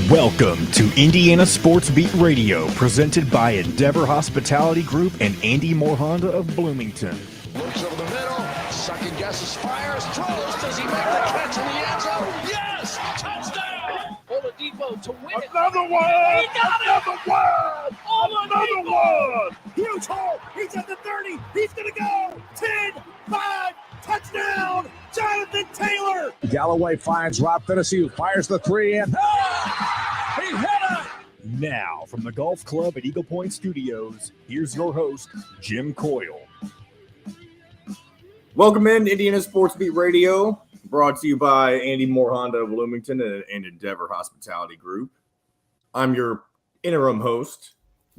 Welcome to Indiana Sports Beat Radio, presented by Endeavor Hospitality Group and Andy Moore Honda of Bloomington. Looks over the middle, second guesses, fires, throws. Does he make the catch in the end zone? Yes! Touchdown! Oladipo to win it. Another one! He got Another one! Oladipo! Another one! Huge hole! He's at the 30! He's gonna go! 10, 5, touchdown! Jonathan Taylor! Galloway finds Rob Finnessy, who fires the three, and He hit it! Now, from the Golf Club at Eagle Point Studios, here's your host, Jim Coyle. Welcome in to Indiana Sports Beat Radio, brought to you by Andy Moore Honda of Bloomington and Endeavor Hospitality Group. I'm your interim host,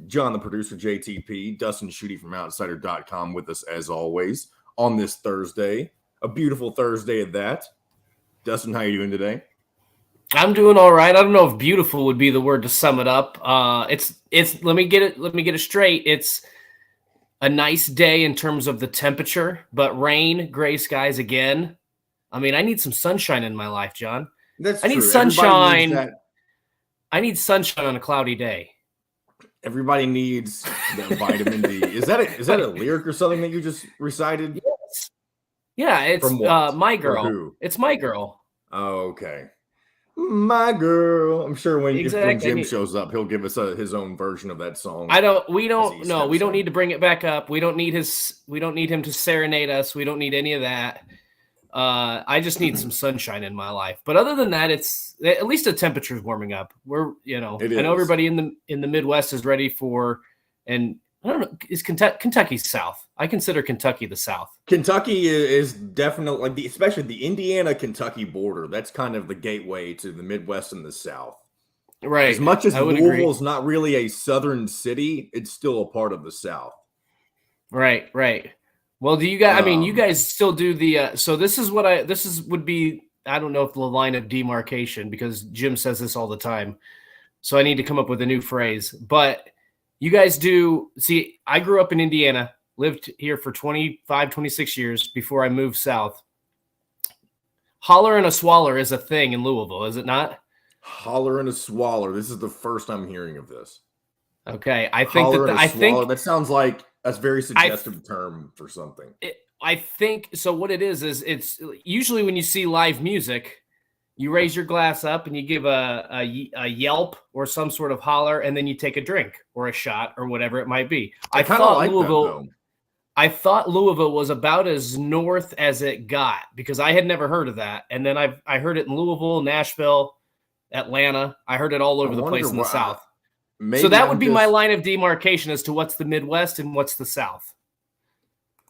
John, the producer, JTP, Dustin Schutte from Outsider.com with us as always on this Thursday. A beautiful Thursday at that. Dustin, how you doing today? I'm doing all right. I don't know if beautiful would be the word to sum it up. It's let me get it straight. It's a nice day in terms of the temperature, but rain, gray skies again. I mean, I need some sunshine in my life, John. That's I need true. sunshine. I need sunshine on a cloudy day. Everybody needs the vitamin D. Is that a lyric or something that you just recited? Yes. Yeah, it's From what? My Or girl. who? It's my girl. Oh, okay. My girl. I'm sure when Exactly. Jim shows up, he'll give us his own version of that song. We don't need to bring it back up. We don't need him to serenade us. We don't need any of that. I just need some sunshine in my life. But other than that, it's at least the temperature's warming up. I know everybody in the Midwest is ready for, and I don't know, is Kentucky's South. I consider Kentucky the South. Kentucky is definitely especially the Indiana-Kentucky border. That's kind of the gateway to the Midwest and the South. Right. As much as I would Louisville agree. is not really a southern city, it's still a part of the South. Right. Well, do you guys? You guys still do the. So this would be. I don't know if the line of demarcation, because Jim says this all the time. So I need to come up with a new phrase. But you guys do. See, I grew up in Indiana, lived here for 25, 26 years before I moved south. Holler and a swaller is a thing in Louisville, is it not? Holler and a swaller. This is the first I'm hearing of this. Okay, I think Holler that and a swaller. That sounds like a very suggestive term for something. I think so. What it is it's usually when you see live music, you raise your glass up and you give a yelp or some sort of holler, and then you take a drink or a shot or whatever it might be. I thought Louisville was about as north as it got, because I had never heard of that, and then I heard it in Louisville, Nashville, Atlanta. I heard it all over the place in the South. So that would be my line of demarcation as to what's the Midwest and what's the South.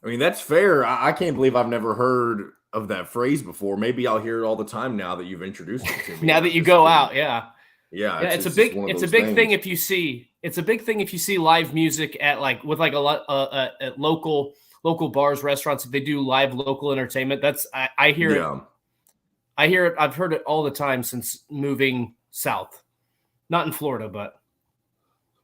I mean, that's fair. I can't believe I've never heard of that phrase before. Maybe I'll hear it all the time now that you've introduced it to me. Now that you go out, yeah. It's a big thing if you see. It's a big thing if you see live music at with at local bars, restaurants. If they do live local entertainment, I hear it. I hear it. I've heard it all the time since moving south. Not in Florida, but.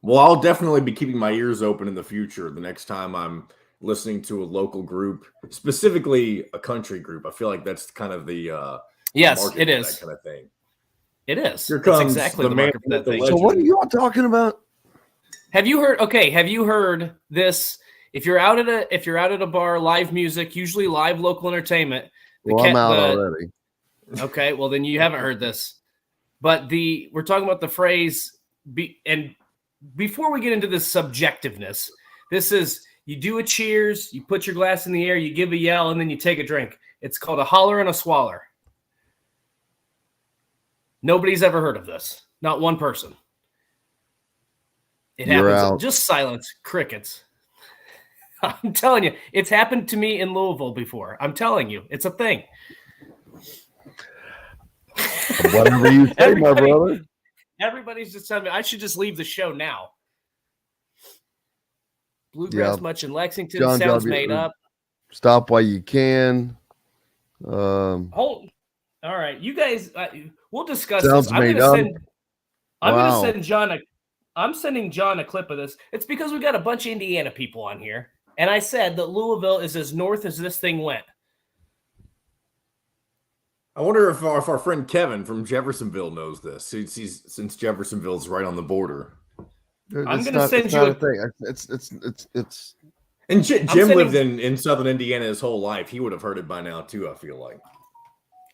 Well, I'll definitely be keeping my ears open in the future. The next time I'm listening to a local group, specifically a country group, I feel like that's kind of the yes, it is that kind of thing. It is. Here comes that's exactly the market for that thing. so what are you all talking about? Have you heard? Okay, have you heard this? If you're out at a bar, live music, usually live local entertainment. I'm out already. Okay, well then you haven't heard this, but we're talking about the phrase. And before we get into this subjectiveness, this is. You do a cheers, you put your glass in the air, you give a yell, and then you take a drink. It's called a holler and a swaller. Nobody's ever heard of this. Not one person. It You're happens. out. Just silence. Crickets. I'm telling you, it's happened to me in Louisville before. I'm telling you, it's a thing. Whatever you say, my brother. Everybody's just telling me I should just leave the show now. Bluegrass much in Lexington. John sounds W. made up. Stop while you can. All right, you guys. We'll discuss Sounds this. made up. I'm sending John a clip of this. It's because we got a bunch of Indiana people on here, and I said that Louisville is as north as this thing went. I wonder if our friend Kevin from Jeffersonville knows this, since Jeffersonville's right on the border. I'm going to send you a thing. It's. And Jim lived in Southern Indiana his whole life. He would have heard it by now too, I feel like.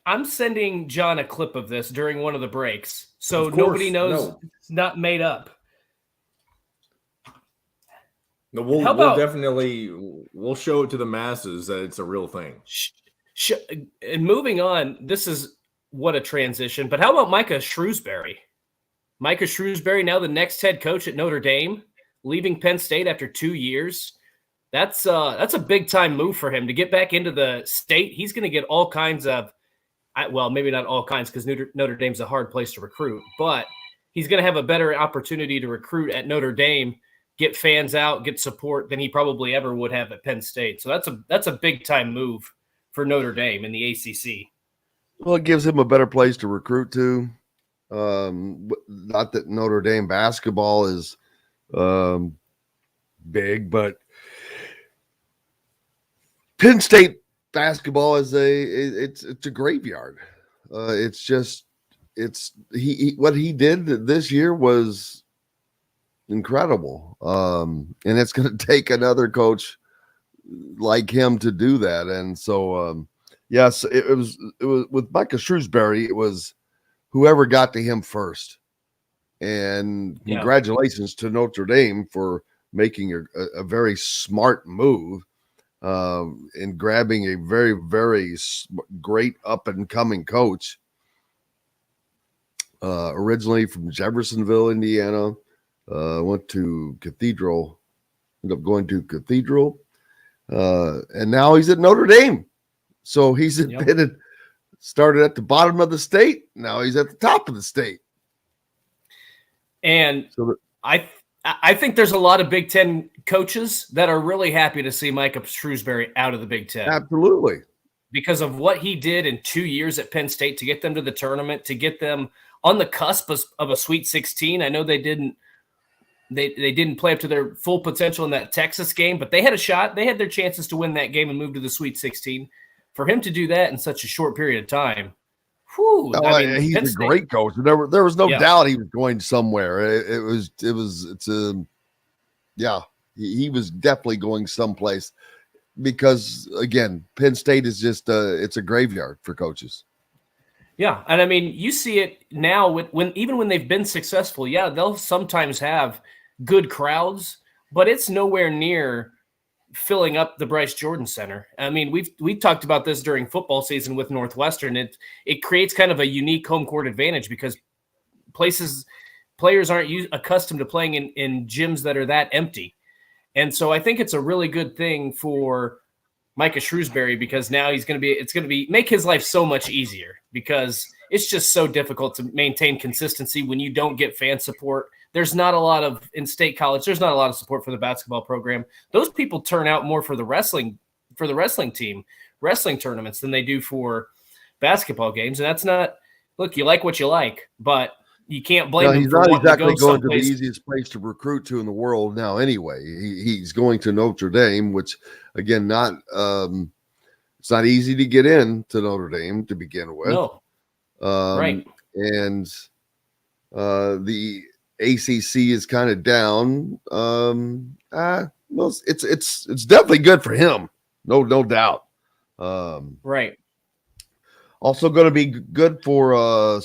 I'm sending John a clip of this during one of the breaks, so nobody knows it's not made up. No, we'll show it to the masses that it's a real thing. And moving on, this is what a transition. But how about Micah Shrewsbury? Micah Shrewsbury, now the next head coach at Notre Dame, leaving Penn State after 2 years. That's a big time move for him to get back into the state. He's going to get all kinds of, well, maybe not all kinds because Notre Dame's a hard place to recruit, but he's going to have a better opportunity to recruit at Notre Dame, get fans out, get support than he probably ever would have at Penn State. So that's a big time move for Notre Dame in the ACC. Well, it gives him a better place to recruit to. Not that Notre Dame basketball is big, but Penn State basketball is it's a graveyard. What he did this year was incredible. And it's going to take another coach like him to do that. And so, yes, it was with Micah Shrewsbury. It was whoever got to him first. And congratulations to Notre Dame for making a very smart move in grabbing a very, very great up-and-coming coach. Originally from Jeffersonville, Indiana, went to Cathedral, ended up going to Cathedral, and now he's at Notre Dame. So he's started at the bottom of the state. Now he's at the top of the state. And so I think there's a lot of Big Ten coaches that are really happy to see Micah Shrewsbury out of the Big Ten. Absolutely. Because of what he did in 2 years at Penn State to get them to the tournament, to get them on the cusp of a Sweet 16. I know they didn't play up to their full potential in that Texas game, but they had a shot. They had their chances to win that game and move to the Sweet 16. For him to do that in such a short period of time, he's a great coach. There was no doubt he was going somewhere. He was definitely going someplace because, again, Penn State is just it's a graveyard for coaches. Yeah, and I mean, you see it now when they've been successful. Yeah, they'll sometimes have good crowds, but it's nowhere near filling up the Bryce Jordan Center. I mean, we talked about this during football season with Northwestern. It creates kind of a unique home court advantage because players aren't accustomed to playing in gyms that are that empty. And so I think it's a really good thing for Micah Shrewsbury because now it's going to make his life so much easier because it's just so difficult to maintain consistency when you don't get fan support. There's not a lot of in state college. There's not a lot of support for the basketball program. Those people turn out more for the wrestling team, wrestling tournaments than they do for basketball games. And that's not, look, you like what you like, but you can't blame him. He's not exactly going to the easiest place to recruit to in the world now. Anyway, he's going to Notre Dame, which again, it's not easy to get in to Notre Dame to begin with. No, right. And the ACC is kind of down. Well, it's definitely good for him. No doubt. Right. Also going to be good for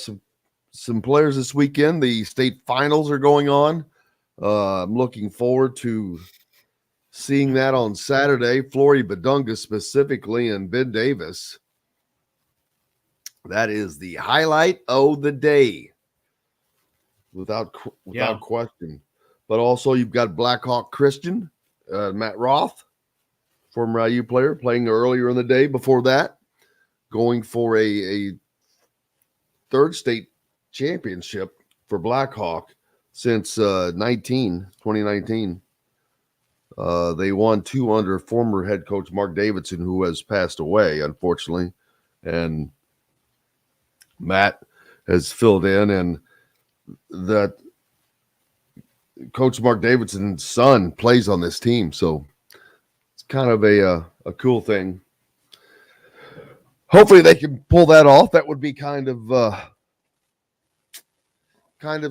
some players this weekend. The state finals are going on. I'm looking forward to seeing that on Saturday. Flory Badunga specifically and Ben Davis. That is the highlight of the day. Without question. But also you've got Blackhawk Christian, Matt Roth, former IU player, playing earlier in the day before that, going for a third state championship for Blackhawk since 2019. They won 2 under former head coach Mark Davidson, who has passed away, unfortunately. And Matt has filled in, and that Coach Mark Davidson's son plays on this team. So it's kind of a cool thing. hopefully they can pull that off. That would be kind of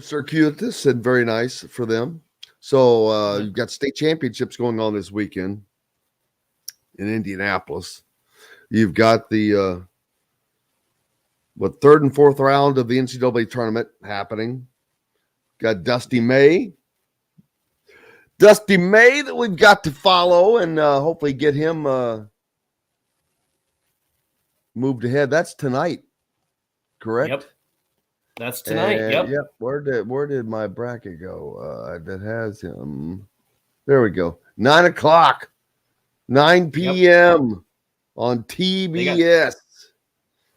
circuitous and very nice for them. So you've got state championships going on this weekend in Indianapolis. You've got the third and fourth round of the NCAA tournament happening. Got Dusty May that we've got to follow and hopefully get him moved ahead. That's tonight, correct? Yep, that's tonight. And, yep. Where did my bracket go? That has him. There we go. 9 o'clock, 9 p.m. on TBS.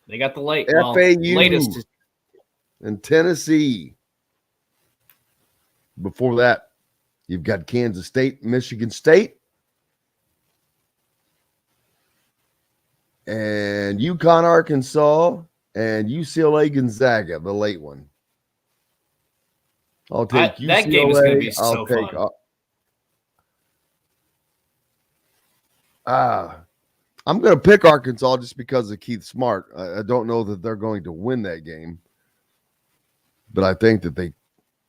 They got the latest in Tennessee. Before that, you've got Kansas State, Michigan State, and UConn, Arkansas, and UCLA, Gonzaga, the late one. I'll take UCLA. That game is going to be so fun. I'm going to pick Arkansas just because of Keith Smart. I don't know that they're going to win that game, but I think that they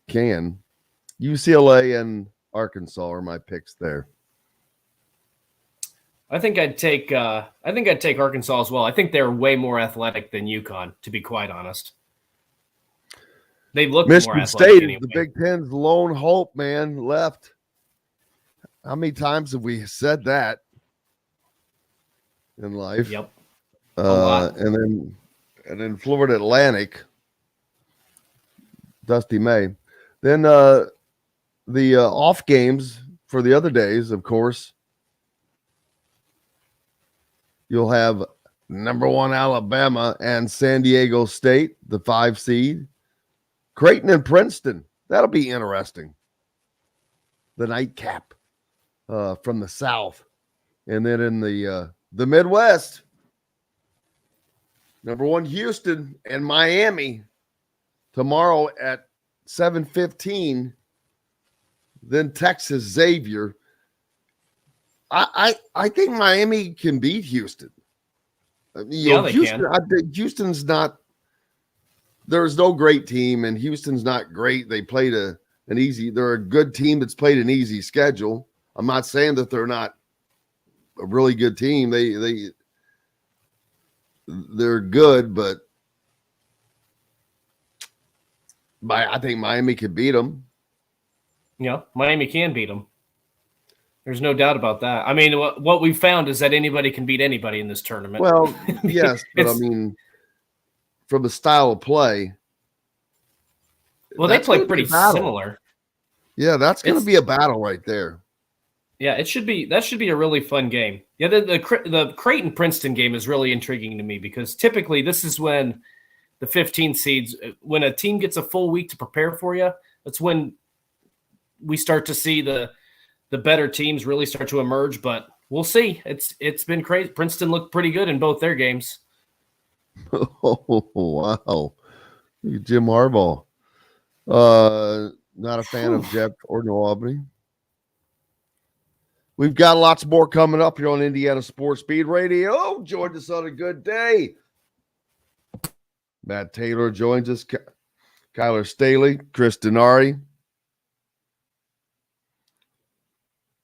can. UCLA and Arkansas are my picks there. I think I'd take Arkansas as well. I think they're way more athletic than UConn, to be quite honest. They look Michigan more athletic State, anyway. The Big Ten's lone hope, man, left. How many times have we said that in life? Yep. A lot. And then Florida Atlantic, Dusty May. Then the off games for the other days, of course, you'll have number 1 Alabama and San Diego State, the 5 seed. Creighton and Princeton. That'll be interesting. The nightcap from the South. And then in the Midwest, number 1 Houston and Miami tomorrow at 7:15. Then Texas Xavier. I think Miami can beat Houston. Houston's not. There's no great team, and Houston's not great. They played an easy. They're a good team that's played an easy schedule. I'm not saying that they're not a really good team. They're good, but I think Miami could beat them. Yeah, Miami can beat them. There's no doubt about that. I mean, what we found is that anybody can beat anybody in this tournament. Well, yes, but I mean, from the style of play. Well, they play pretty similar. Yeah, that's going to be a battle right there. Yeah, that should be a really fun game. Yeah, the Creighton Princeton game is really intriguing to me because typically this is when the 15 seeds, when a team gets a full week to prepare for you, that's when we start to see the better teams really start to emerge. But we'll see. It's been crazy. Princeton looked pretty good in both their games. Oh, wow. Jim Harbaugh. Not a fan of Jeff or New Albany. We've got lots more coming up here on Indiana Sports Speed Radio. Join us on a good day. Matt Taylor joins us. Kyler Staley, Chris Denari.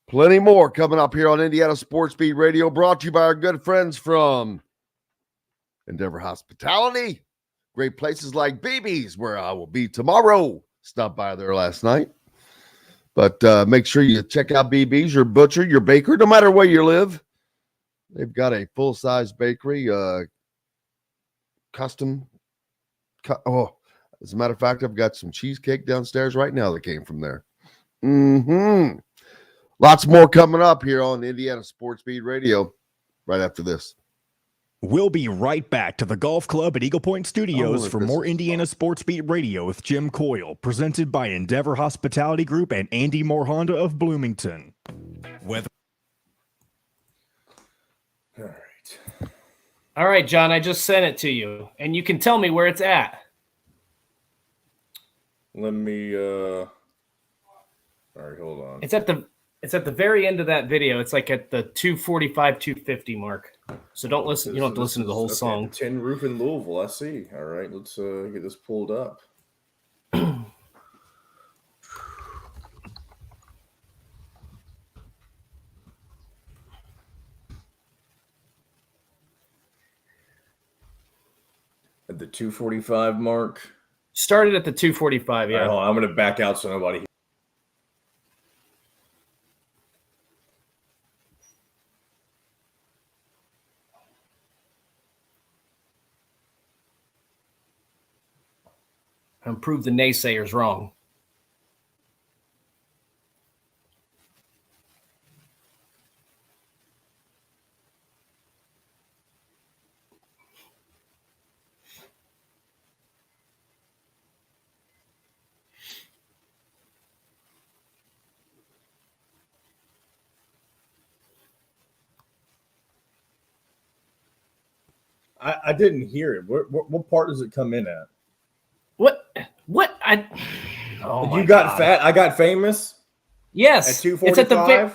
Plenty more coming up here on Indiana Sports Speed Radio, brought to you by our good friends from Endeavor Hospitality. Great places like BB's, where I will be tomorrow. Stopped by there last night. But make sure you check out BB's, your butcher, your baker, no matter where you live. They've got a full-size bakery, custom. As a matter of fact, I've got some cheesecake downstairs right now that came from there. Lots more coming up here on Indiana Sports Speed Radio right after this. We'll be right back to the Golf Club at Eagle Point Studios for more Indiana Sports Beat Radio with Jim Coyle, presented by Endeavor Hospitality Group and Andy Moore Honda of Bloomington. All right, John, I just sent it to you, and you can tell me where it's at. Let me all right, hold on. It's at the very end of that video. It's like at the 245, 250 mark. So don't listen. You don't have to listen to the whole song. Tin Roof in Louisville. I see. All right, let's get this pulled up. At the 2:45 mark. Started at the 2:45. Yeah. Right, I'm going to back out so nobody. And prove the naysayers wrong. I didn't hear it. What part does it come in at? What? You got fat. I got famous. Yes. At 2:45.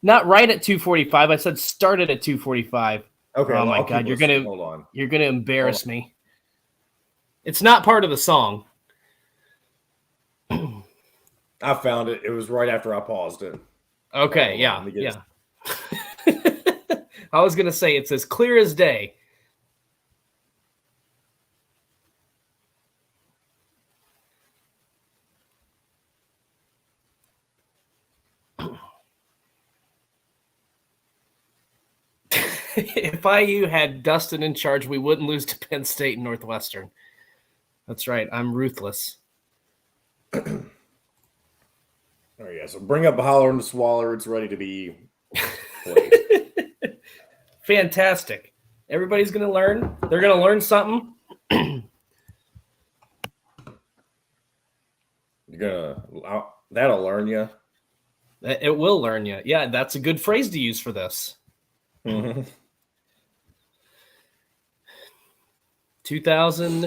Not right at 2:45. I said started at 2:45. Okay. Oh my God! You're gonna embarrass me. It's not part of the song. I found it. It was right after I paused it. Okay. Yeah. I was gonna say it's as clear as day. If IU had Dustin in charge, we wouldn't lose to Penn State and Northwestern. That's right. I'm ruthless. Oh, yeah. So bring up Holler and the Swaller. It's ready to be played. Fantastic. Everybody's going to learn. They're going to learn something. That'll learn you. It will learn you. Yeah, that's a good phrase to use for this. Mm-hmm. 2000.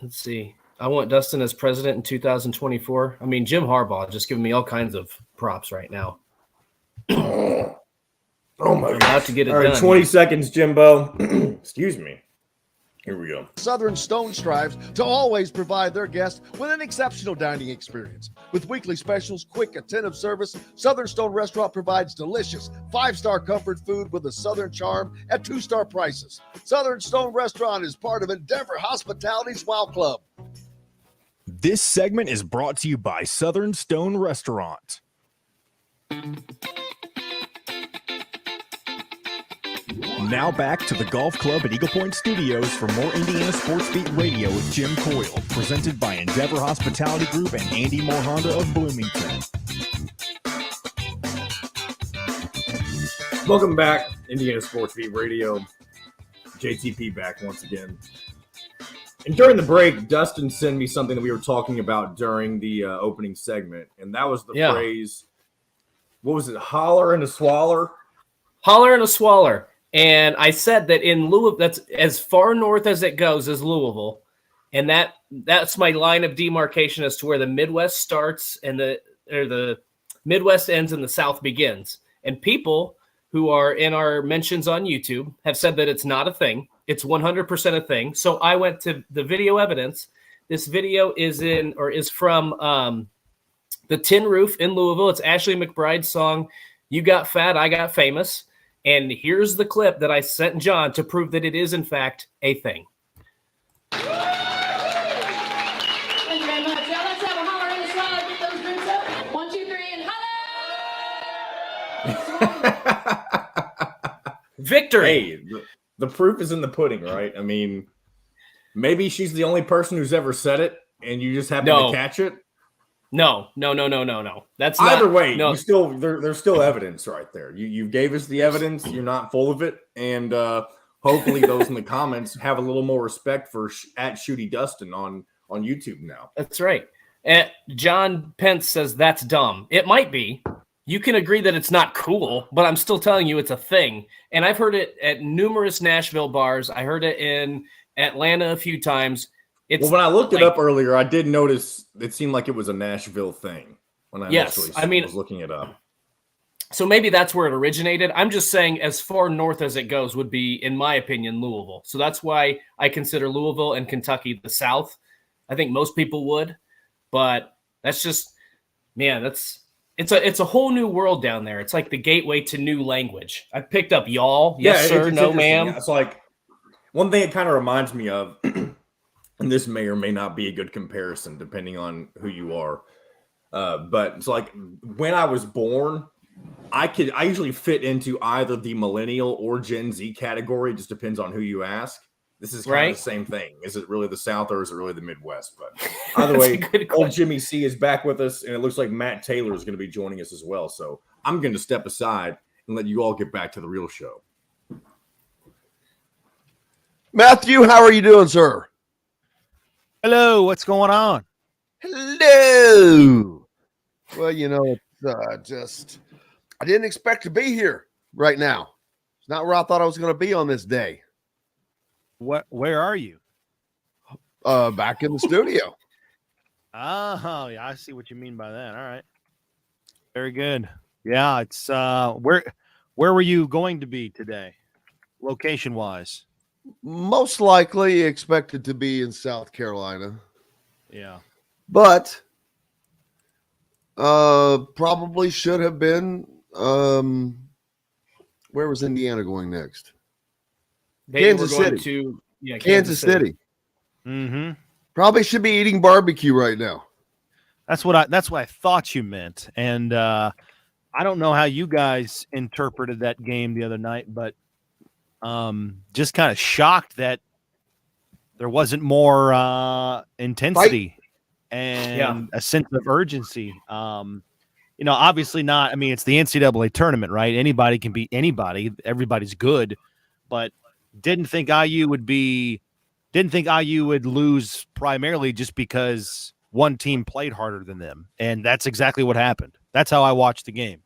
Let's see. I want Dustin as president in 2024. I mean, Jim Harbaugh just giving me all kinds of props right now. Oh my God! About to get it all right, done. 20 seconds, Jimbo. Excuse me. Here we go. Southern Stone strives to always provide their guests with an exceptional dining experience. With weekly specials, quick, attentive service, Southern Stone Restaurant provides delicious 5-star comfort food with a Southern charm at 2-star prices. Southern Stone Restaurant is part of Endeavor Hospitality's Wow Club. This segment is brought to you by Southern Stone Restaurant. Now back to the Golf Club at Eagle Point Studios for more Indiana Sports Beat Radio with Jim Coyle, presented by Endeavor Hospitality Group and Andy Moore Honda of Bloomington. Welcome back, Indiana Sports Beat Radio. JTP back once again. And during the break, Dustin sent me something that we were talking about during the opening segment, and that was the phrase, what was it, holler and a swaller? Holler and a swaller. And I said that in Louisville, that's as far north as it goes as Louisville. And that's my line of demarcation as to where the Midwest starts and the Midwest ends and the South begins. And people who are in our mentions on YouTube have said that it's not a thing. It's 100% a thing. So I went to the video evidence. This video is from the Tin Roof in Louisville. It's Ashley McBride's song, You Got Fat, I Got Famous. And here's the clip that I sent John to prove that it is, in fact, a thing. Thank you very much. Now let's have a holler in the swallow. Get those boots up. 1, 2, 3, and holler! Victory. Hey, the proof is in the pudding, right? I mean, maybe she's the only person who's ever said it, and you just happen to catch it. No. That's not, either way. No. There's still evidence right there. You gave us the evidence. You're not full of it, and hopefully those in the comments have a little more respect for at Schutte Dustin on YouTube now. That's right. And John Pence says that's dumb. It might be. You can agree that it's not cool, but I'm still telling you it's a thing. And I've heard it at numerous Nashville bars. I heard it in Atlanta a few times. When I looked it up earlier, I did notice it seemed like it was a Nashville thing when I was looking it up. So maybe that's where it originated. I'm just saying as far north as it goes would be, in my opinion, Louisville. So that's why I consider Louisville and Kentucky the South. I think most people would, but that's just, man, it's a whole new world down there. It's like the gateway to new language. I picked up y'all. Yes, sir. It's No, ma'am. It's like one thing it kind of reminds me of, and this may or may not be a good comparison depending on who you are. But it's like when I was born, I usually fit into either the millennial or Gen Z category. It just depends on who you ask. This is kind of the same thing. Is it really the South or is it really the Midwest? But either way, old Jimmy C is back with us, and it looks like Matt Taylor is going to be joining us as well. So I'm going to step aside and let you all get back to the real show. Matthew, how are you doing, sir? Hello, what's going on? Hello. Well, it's just I didn't expect to be here right now. It's not where I thought I was going to be on this day. Where are you? Back in the studio. Oh, yeah, I see what you mean by that. All right. Very good. Yeah, it's where were you going to be today? Location wise? Most likely expected to be in South Carolina. Yeah. But probably should have been where was Indiana going next? Kansas City. Kansas City. Mm-hmm. Probably should be eating barbecue right now. That's what I thought you meant. And I don't know how you guys interpreted that game the other night, but just kind of shocked that there wasn't more intensity and a sense of urgency. Obviously not. I mean, it's the NCAA tournament, right? Anybody can beat anybody. Everybody's good, but didn't think IU would lose primarily just because one team played harder than them. And that's exactly what happened. That's how I watched the game.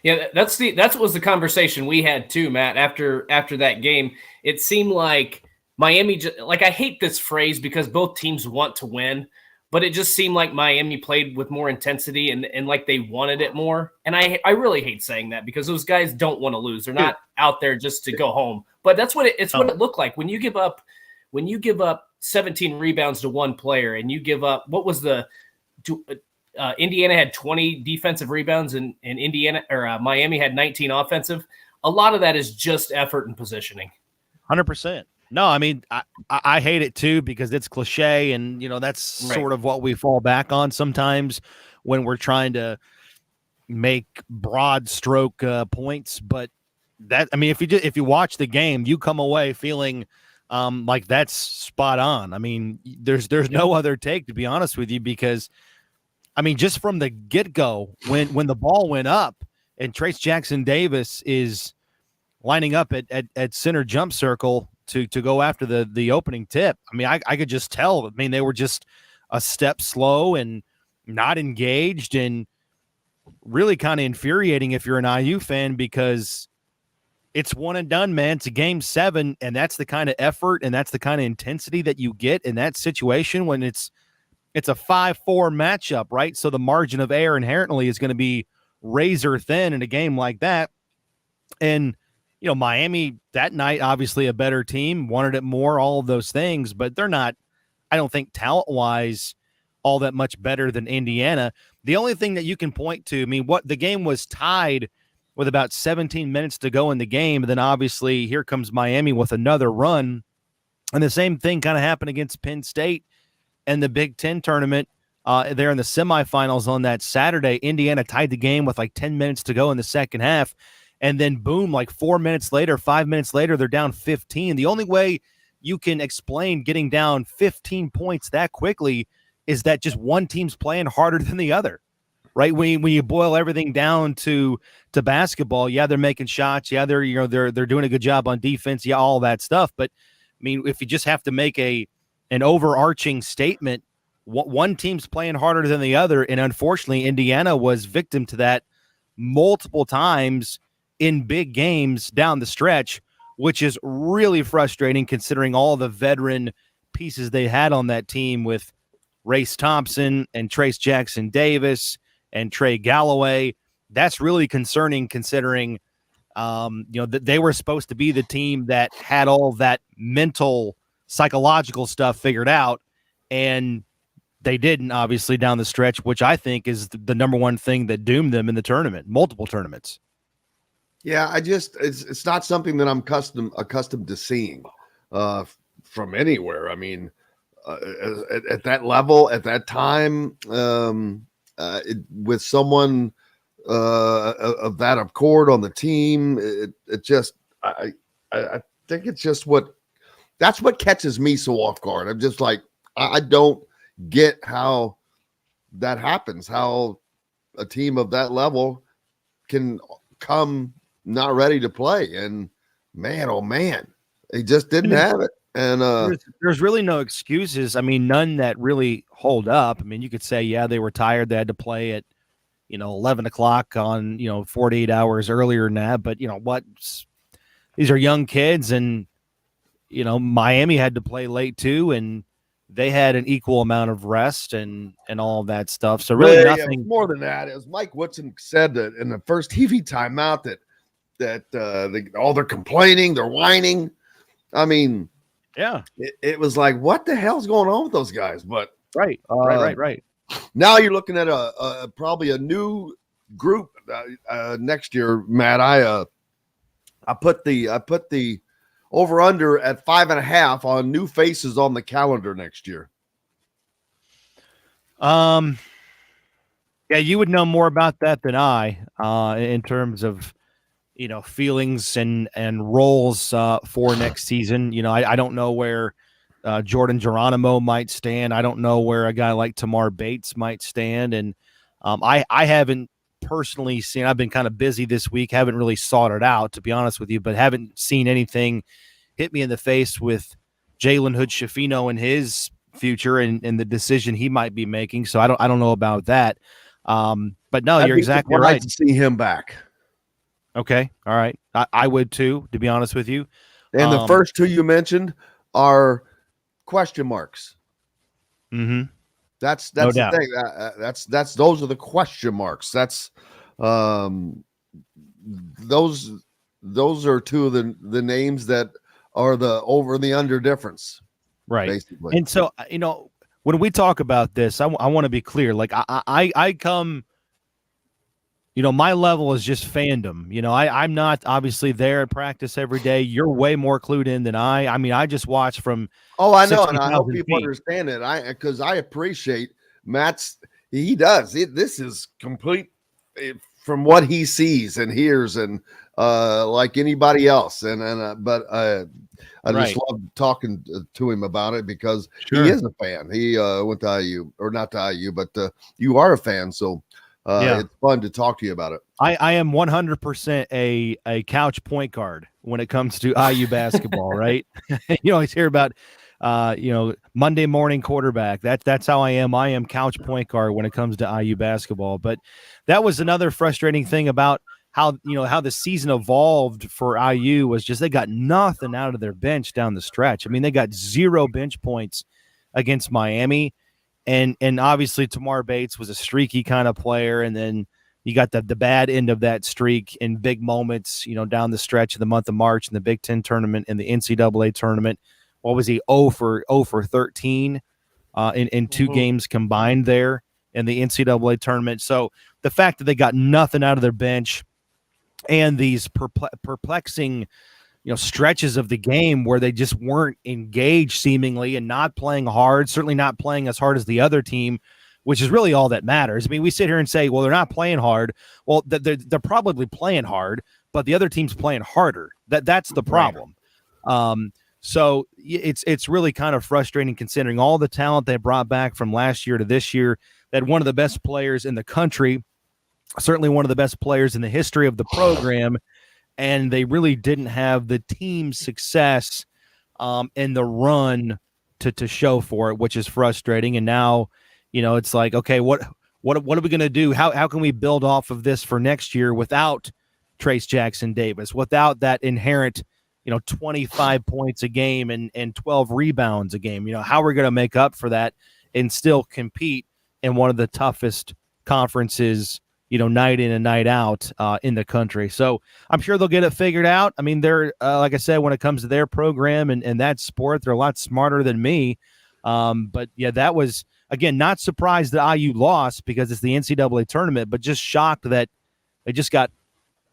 Yeah, that's what was the conversation we had too, Matt, after that game. It seemed like Miami, like, I hate this phrase because both teams want to win, but it just seemed like Miami played with more intensity and like they wanted it more. And I really hate saying that because those guys don't want to lose. They're not out there just to go home. But that's what what it looked like when you give up 17 rebounds to one player and you give up, what was Indiana had 20 defensive rebounds and Indiana or Miami had 19 offensive. A lot of that is just effort and positioning. 100%. No, I mean, I hate it too because it's cliche and, that's sort of what we fall back on sometimes when we're trying to make broad stroke points. But if you watch the game, you come away feeling like that's spot on. I mean, there's no other take, to be honest with you, because I mean, just from the get-go, when the ball went up and Trace Jackson Davis is lining up at center jump circle to go after the opening tip, I mean, I could just tell. I mean, they were just a step slow and not engaged, and really kind of infuriating if you're an IU fan because it's one and done, man. It's a game 7, and that's the kind of effort and that's the kind of intensity that you get in that situation when it's a 5-4 matchup, right? So the margin of error inherently is going to be razor thin in a game like that. And, Miami that night, obviously a better team, wanted it more, all of those things, but they're not, I don't think talent-wise, all that much better than Indiana. The only thing that you can point to, I mean, what the game was tied with about 17 minutes to go in the game. And then obviously here comes Miami with another run. And the same thing kind of happened against Penn State and the Big Ten tournament there in the semifinals on that Saturday. Indiana tied the game with like 10 minutes to go in the second half. And then boom, like 5 minutes later, they're down 15. The only way you can explain getting down 15 points that quickly is that just one team's playing harder than the other, right? When you boil everything down to basketball, yeah, they're making shots. Yeah, they're doing a good job on defense. Yeah, all that stuff. But I mean, if you just have to make an overarching statement, one team's playing harder than the other. And unfortunately, Indiana was victim to that multiple times in big games down the stretch, which is really frustrating considering all the veteran pieces they had on that team with Race Thompson and Trace Jackson Davis and Trey Galloway that's really concerning considering, that they were supposed to be the team that had all that mental, psychological stuff figured out, and they didn't, obviously, down the stretch, which I think is the number one thing that doomed them in the tournament, multiple tournaments. Yeah, it's not something that I'm accustomed to seeing from anywhere. I mean, at that level, at that time, with someone of that accord on the team, it just I think it's just that's what catches me so off guard. I'm just like, I don't get how that happens, how a team of that level can come not ready to play. And man, oh man, they just didn't have it. And there's really no excuses. I mean, none that really hold up. I mean, you could say, yeah, they were tired. They had to play at, 11 o'clock on, 48 hours earlier than that. But these are young kids, and, Miami had to play late too. And they had an equal amount of rest and all of that stuff. So really nothing more than that. As Mike Woodson said that in the first TV timeout that they're complaining, they're whining. I mean, yeah, it was like, what the hell's going on with those guys? But right. Now you're looking at probably a new group next year, Matt. I put the over under at 5.5 on new faces on the calendar next year. Yeah, you would know more about that than I, in terms of, feelings and roles for next season. I don't know where Jordan Geronimo might stand. I don't know where a guy like Tamar Bates might stand. And I haven't personally seen, I've been kind of busy this week, haven't really sought it out, to be honest with you, but haven't seen anything hit me in the face with Jalen Hood-Schifino and his future and the decision he might be making. So I don't know about that. But no, you're exactly right. To see him back. Okay. All right. I would too, to be honest with you. And the first two you mentioned are question marks. Mm-hmm. That's no the doubt. thing. Those are the question marks. That's those are two of the names that are the over and the under difference. Right. Basically. And so, when we talk about this, I want to be clear. Like I come, my level is just fandom. I'm not obviously there at practice every day. You're way more clued in than I. I mean, I just watch from. Oh, I know. And I hope people understand it. Because I appreciate Matt's, he does it. This is complete from what he sees and hears and like anybody else. But I just love talking to him about it because he is a fan. He went to IU, or not to IU, but you are a fan. So it's fun to talk to you about it. I am 100% a couch point guard when it comes to IU basketball, right? You always hear about, Monday morning quarterback. That's how I am. I am couch point guard when it comes to IU basketball. But that was another frustrating thing about how the season evolved for IU was just they got nothing out of their bench down the stretch. I mean, they got 0 bench points against Miami. And obviously Tamar Bates was a streaky kind of player. And then you got the bad end of that streak in big moments, down the stretch of the month of March in the Big Ten tournament and the NCAA tournament. What was he? 0 for 13 in 2 games combined there in the NCAA tournament. So the fact that they got nothing out of their bench and these perplexing stretches of the game where they just weren't engaged seemingly and not playing hard, certainly not playing as hard as the other team, which is really all that matters. I mean, we sit here and say, well, they're not playing hard. Well, they're probably playing hard, but the other team's playing harder. That's the problem. So it's really kind of frustrating considering all the talent they brought back from last year to this year. They had one of the best players in the country, certainly one of the best players in the history of the program, and they really didn't have the team success in the run to show for it, which is frustrating. And now, it's like, okay, what are we going to do? How can we build off of this for next year without Trace Jackson Davis, without that inherent 25 points a game and 12 rebounds a game? How are we going to make up for that and still compete in one of the toughest conferences night in and night out in the country. So I'm sure they'll get it figured out. I mean, they're like I said, when it comes to their program and that sport, they're a lot smarter than me. But yeah, that was, again, not surprised that IU lost because it's the NCAA tournament, but just shocked that they just got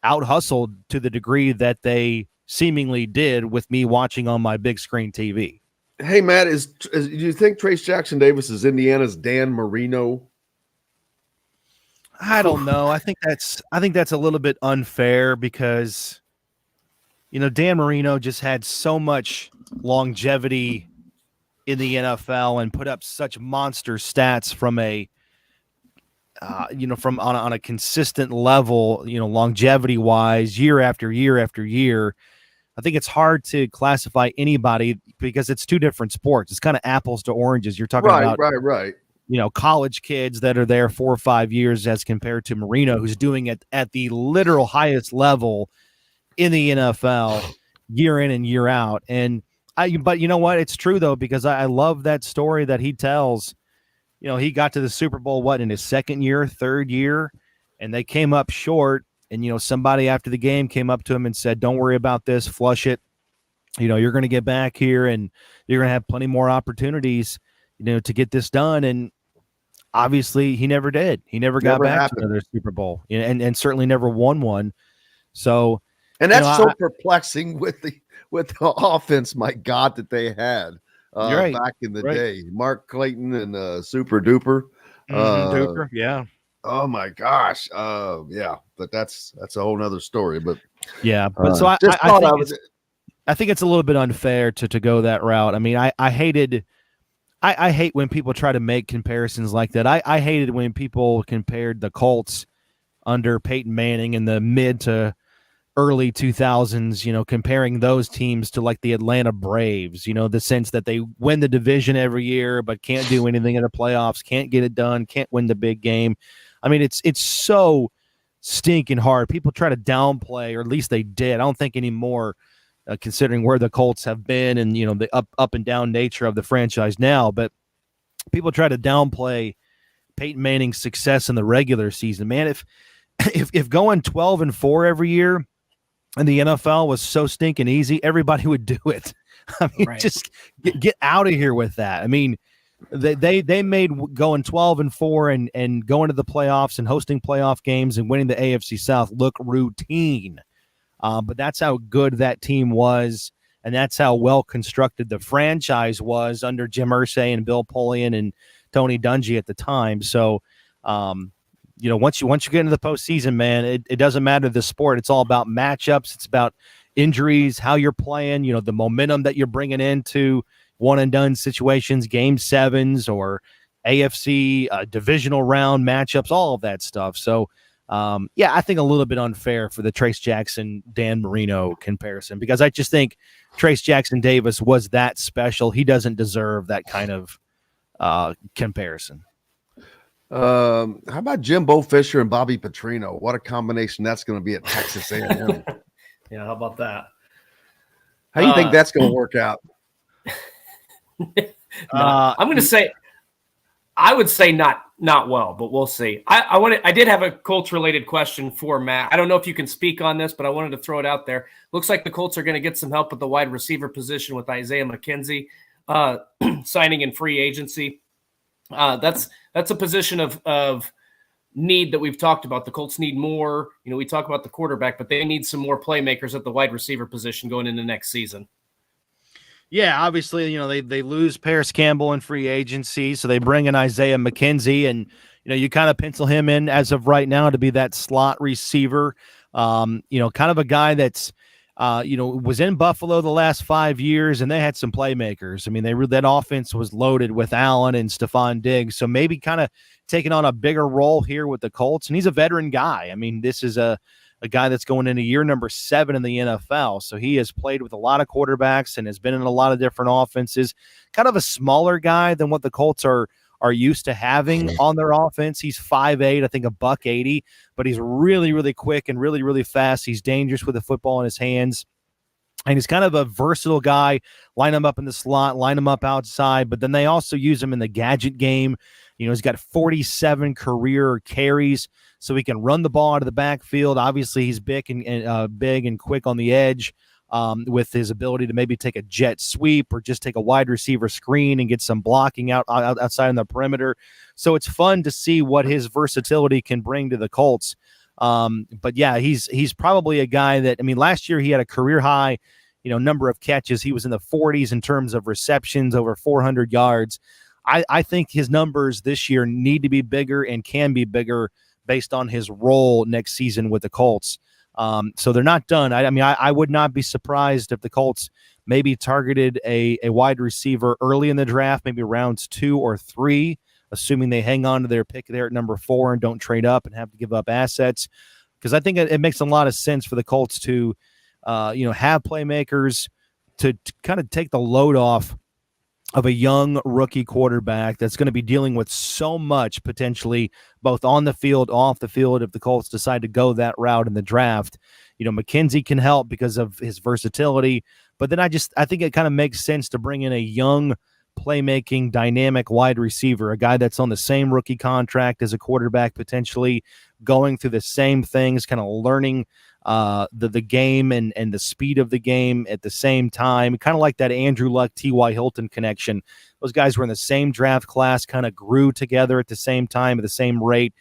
out-hustled to the degree that they seemingly did with me watching on my big screen TV. Hey, Matt, do you think Trace Jackson Davis is Indiana's Dan Marino? I don't know. I think that's a little bit unfair because, Dan Marino just had so much longevity in the NFL and put up such monster stats from on a consistent level, longevity wise, year after year after year. I think it's hard to classify anybody because it's two different sports. It's kind of apples to oranges. You're talking about right. College kids that are there 4 or 5 years as compared to Marino, who's doing it at the literal highest level in the NFL year in and year out. But you know what? It's true though, because I love that story that he tells. He got to the Super Bowl, in his second year, third year, and they came up short. And, somebody after the game came up to him and said, don't worry about this, flush it. You're going to get back here and you're going to have plenty more opportunities, to get this done. And obviously he never did. He never got back to another Super Bowl and certainly never won one. So, and that's so perplexing with the offense, my God, that they had back in the day. Mark Clayton and Super Duper. Duper, yeah. Oh my gosh. Yeah, but that's a whole nother story. But yeah, but so I think it's a little bit unfair to go that route. I mean, I hate when people try to make comparisons like that. I hated when people compared the Colts under Peyton Manning in the mid to early 2000s, comparing those teams to like the Atlanta Braves, the sense that they win the division every year, but can't do anything in the playoffs, can't get it done, can't win the big game. I mean, it's so stinking hard. People try to downplay, or at least they did. I don't think anymore, considering where the Colts have been and, the up and down nature of the franchise now. But people try to downplay Peyton Manning's success in the regular season. Man, if going 12-4 every year in the NFL was so stinking easy, everybody would do it. I mean, just get out of here with that. I mean, they made going 12-4 and going to the playoffs and hosting playoff games and winning the AFC South look routine. But that's how good that team was, and that's how well constructed the franchise was under Jim Irsay and Bill Polian and Tony Dungy at the time. So, once you get into the postseason, man, it doesn't matter the sport. It's all about matchups. It's about injuries, how you're playing, the momentum that you're bringing into one and done situations, game sevens or AFC divisional round matchups, all of that stuff. So, I think a little bit unfair for the Trace Jackson, Dan Marino comparison, because I just think Trace Jackson Davis was that special. He doesn't deserve that kind of comparison. How about Jimbo Fisher and Bobby Petrino? What a combination that's going to be at Texas A&M. Yeah, how about that? How do you think that's going to work out? I'm going to say, I would say not well, but we'll see. I did have a Colts related question for Matt. I don't know if you can speak on this, but I wanted to throw it out there. Looks like the Colts are going to get some help with the wide receiver position with Isaiah McKenzie signing in free agency. That's a position of need that we've talked about. The Colts need more. We talk about the quarterback, but they need some more playmakers at the wide receiver position going into next season. Yeah, obviously, they lose Paris Campbell in free agency, so they bring in Isaiah McKenzie, and you kind of pencil him in as of right now to be that slot receiver. Kind of a guy that's was in Buffalo the last 5 years, and they had some playmakers. I mean, that offense was loaded with Allen and Stephon Diggs, so maybe kind of taking on a bigger role here with the Colts. And he's a veteran guy. I mean, this is a guy that's going into year number 7 in the NFL, so he has played with a lot of quarterbacks and has been in a lot of different offenses. Kind of a smaller guy than what the Colts are used to having on their offense. He's 5'8", I think $180, but he's really, really quick and really, really fast. He's dangerous with the football in his hands. And he's kind of a versatile guy. Line him up in the slot, line him up outside, but then they also use him in the gadget game. He's got 47 career carries, so he can run the ball out of the backfield. Obviously, he's big and quick on the edge, with his ability to maybe take a jet sweep or just take a wide receiver screen and get some blocking outside on the perimeter. So it's fun to see what his versatility can bring to the Colts. But yeah, he's probably a guy that, last year he had a career high, number of catches. He was in the 40s in terms of receptions, over 400 yards. I think his numbers this year need to be bigger and can be bigger based on his role next season with the Colts. So they're not done. I would not be surprised if the Colts maybe targeted a wide receiver early in the draft, maybe rounds 2 or 3, assuming they hang on to their pick there at number 4 and don't trade up and have to give up assets. Because I think it makes a lot of sense for the Colts to, have playmakers to kind of take the load off of a young rookie quarterback that's going to be dealing with so much potentially both on the field, off the field, if the Colts decide to go that route in the draft. McKenzie can help because of his versatility, but then I think it kind of makes sense to bring in a young playmaking dynamic wide receiver, a guy that's on the same rookie contract as a quarterback, potentially going through the same things, kind of learning the game and the speed of the game at the same time, kind of like that Andrew Luck, T.Y. Hilton connection. Those guys were in the same draft class, kind of grew together at the same time, at the same rate,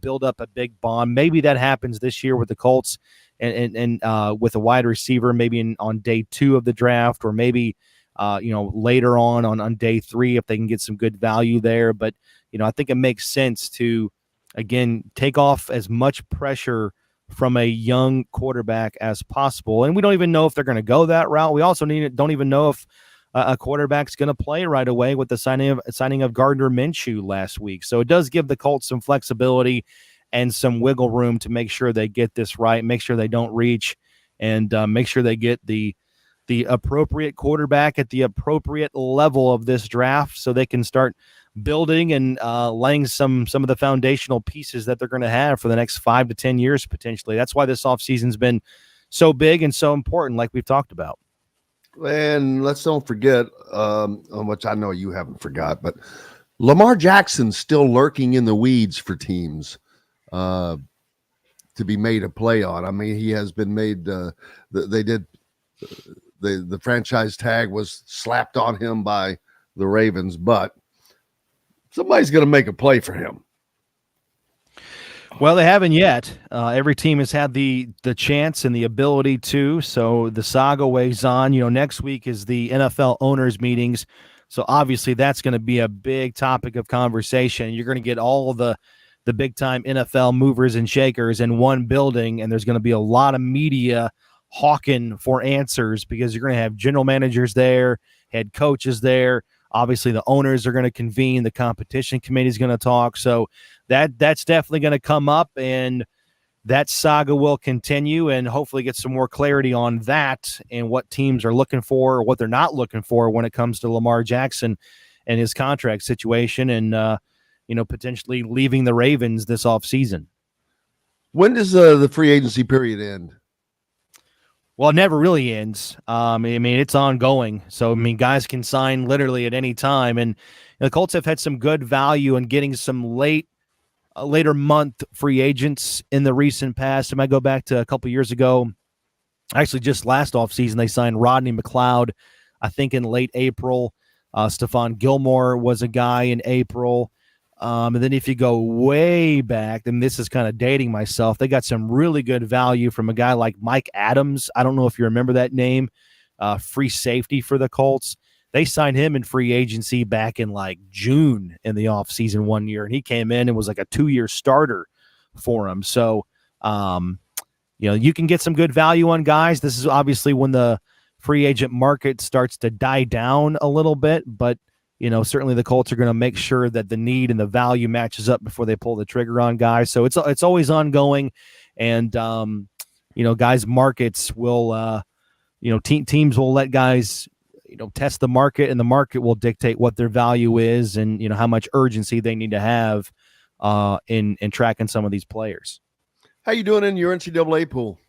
build up a big bond. Maybe that happens this year with the Colts and with a wide receiver, maybe on day 2 of the draft, or maybe later on day 3 if they can get some good value there. But, I think it makes sense to, again, take off as much pressure from a young quarterback as possible. And we don't even know if they're going to go that route. We also don't even know if a quarterback's going to play right away with the signing of Gardner Minshew last week. So it does give the Colts some flexibility and some wiggle room to make sure they get this right, make sure they don't reach, and make sure they get the appropriate quarterback at the appropriate level of this draft so they can start building and laying some of the foundational pieces that they're going to have for the next 5 to 10 years potentially. That's why this offseason's been so big and so important, like we've talked about. And let's don't forget, which I know you haven't forgot, but Lamar Jackson's still lurking in the weeds for teams to be made a play on. He has been made. The franchise tag was slapped on him by the Ravens, but somebody's going to make a play for him. Well, they haven't yet. Every team has had the chance and the ability to, so the saga weighs on. Next week is the NFL owners meetings, so obviously that's going to be a big topic of conversation. You're going to get all of the big-time NFL movers and shakers in one building, and there's going to be a lot of media hawking for answers because you're going to have general managers there, head coaches there. Obviously, the owners are going to convene. The competition committee is going to talk. So that's definitely going to come up, and that saga will continue, and hopefully get some more clarity on that and what teams are looking for or what they're not looking for when it comes to Lamar Jackson and his contract situation and, potentially leaving the Ravens this offseason. When does the free agency period end? Well, it never really ends. It's ongoing. So, guys can sign literally at any time. And the Colts have had some good value in getting some later month free agents in the recent past. I might go back to a couple years ago. Actually, just last offseason, they signed Rodney McLeod, I think in late April. Stephon Gilmore was a guy in April. And then if you go way back, then this is kind of dating myself, they got some really good value from a guy like Mike Adams. I don't know if you remember that name, free safety for the Colts. They signed him in free agency back in like June in the offseason one year, and he came in and was like a 2-year starter for him. So, you can get some good value on guys. This is obviously when the free agent market starts to die down a little bit, but certainly the Colts are going to make sure that the need and the value matches up before they pull the trigger on guys. So it's always ongoing, and guys' markets will, teams will let guys, test the market, and the market will dictate what their value is and how much urgency they need to have in tracking some of these players. How you doing in your NCAA pool?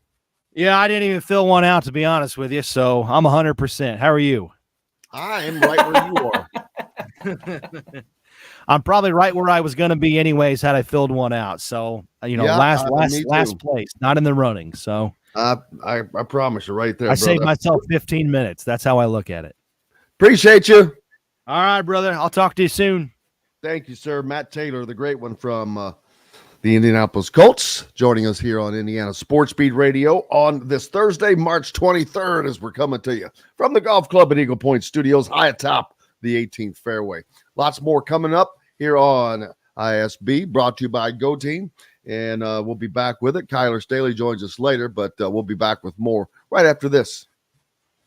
Yeah, I didn't even fill one out, to be honest with you. So I'm 100%. How are you? I am right where you are. I'm probably right where I was going to be anyways had I filled one out. So, last place, not in the running. So I promise you right there, I brother. saved myself 15 minutes. That's how I look at it. Appreciate you. All right, brother. I'll talk to you soon. Thank you, sir. Matt Taylor, the great one from the Indianapolis Colts, joining us here on Indiana Sports Beat Radio on this Thursday, March 23rd, as we're coming to you from the Golf Club at Eagle Point Studios, high atop the 18th fairway. Lots more coming up here on ISB, brought to you by Go Team, and we'll be back with it. Kyler Staley joins us later, but we'll be back with more right after this.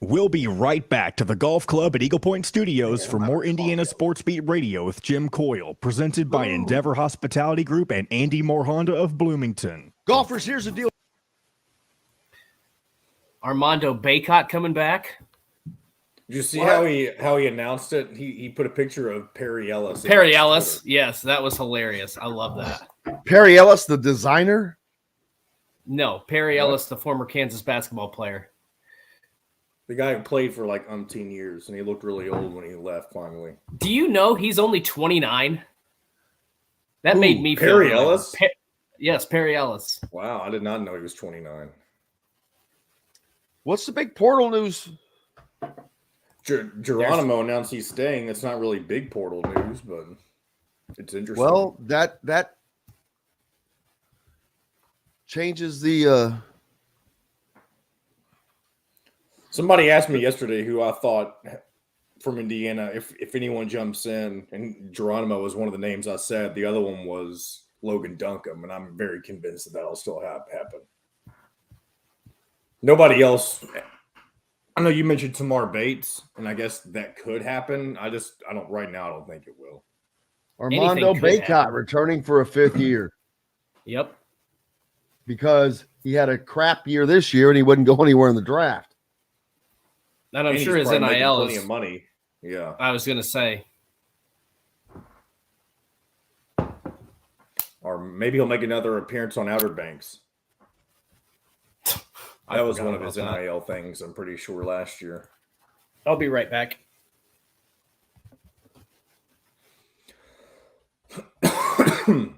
We'll be right back to the Golf Club at Eagle Point Studios for more Indiana Sports Beat Radio with Jim Coyle, presented by Endeavor Hospitality Group and Andy Moore Honda of Bloomington. Golfers, here's the deal. Armando Baycott coming back. Did you see how he announced it? He put a picture of Perry Ellis. Perry Ellis, yes, that was hilarious. I love that. Perry Ellis, the designer? No, Perry Ellis, the former Kansas basketball player. The guy who played for like umpteen years, and he looked really old when he left finally. Do you know he's only 29? That made me feel Perry Ellis? Yes, Perry Ellis. Wow, I did not know he was 29. What's the big portal news? Geronimo announced he's staying. It's not really big portal news, but it's interesting. Well, that changes the Somebody asked me yesterday who I thought from Indiana, if anyone jumps in, and Geronimo was one of the names I said. The other one was Logan Duncombe, and I'm very convinced that that'll still happen. Nobody else. I know you mentioned Tamar Bates, and I guess that could happen. I don't right now. I don't think it will. Armando Baycott returning for a fifth year. Yep. Because he had a crap year this year, and he wouldn't go anywhere in the draft. And I'm sure his NIL is plenty of money. Yeah. I was going to say. Or maybe he'll make another appearance on Outer Banks. That was one of his NIL things, I'm pretty sure, last year. I'll be right back.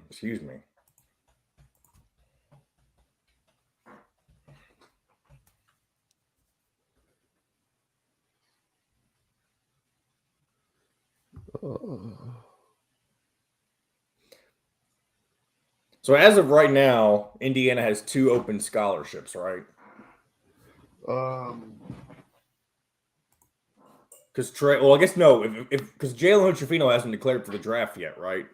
Excuse me. So as of right now, Indiana has 2 open scholarships, right? Because I guess no, because Jalen Hood-Schifino hasn't declared for the draft yet, right?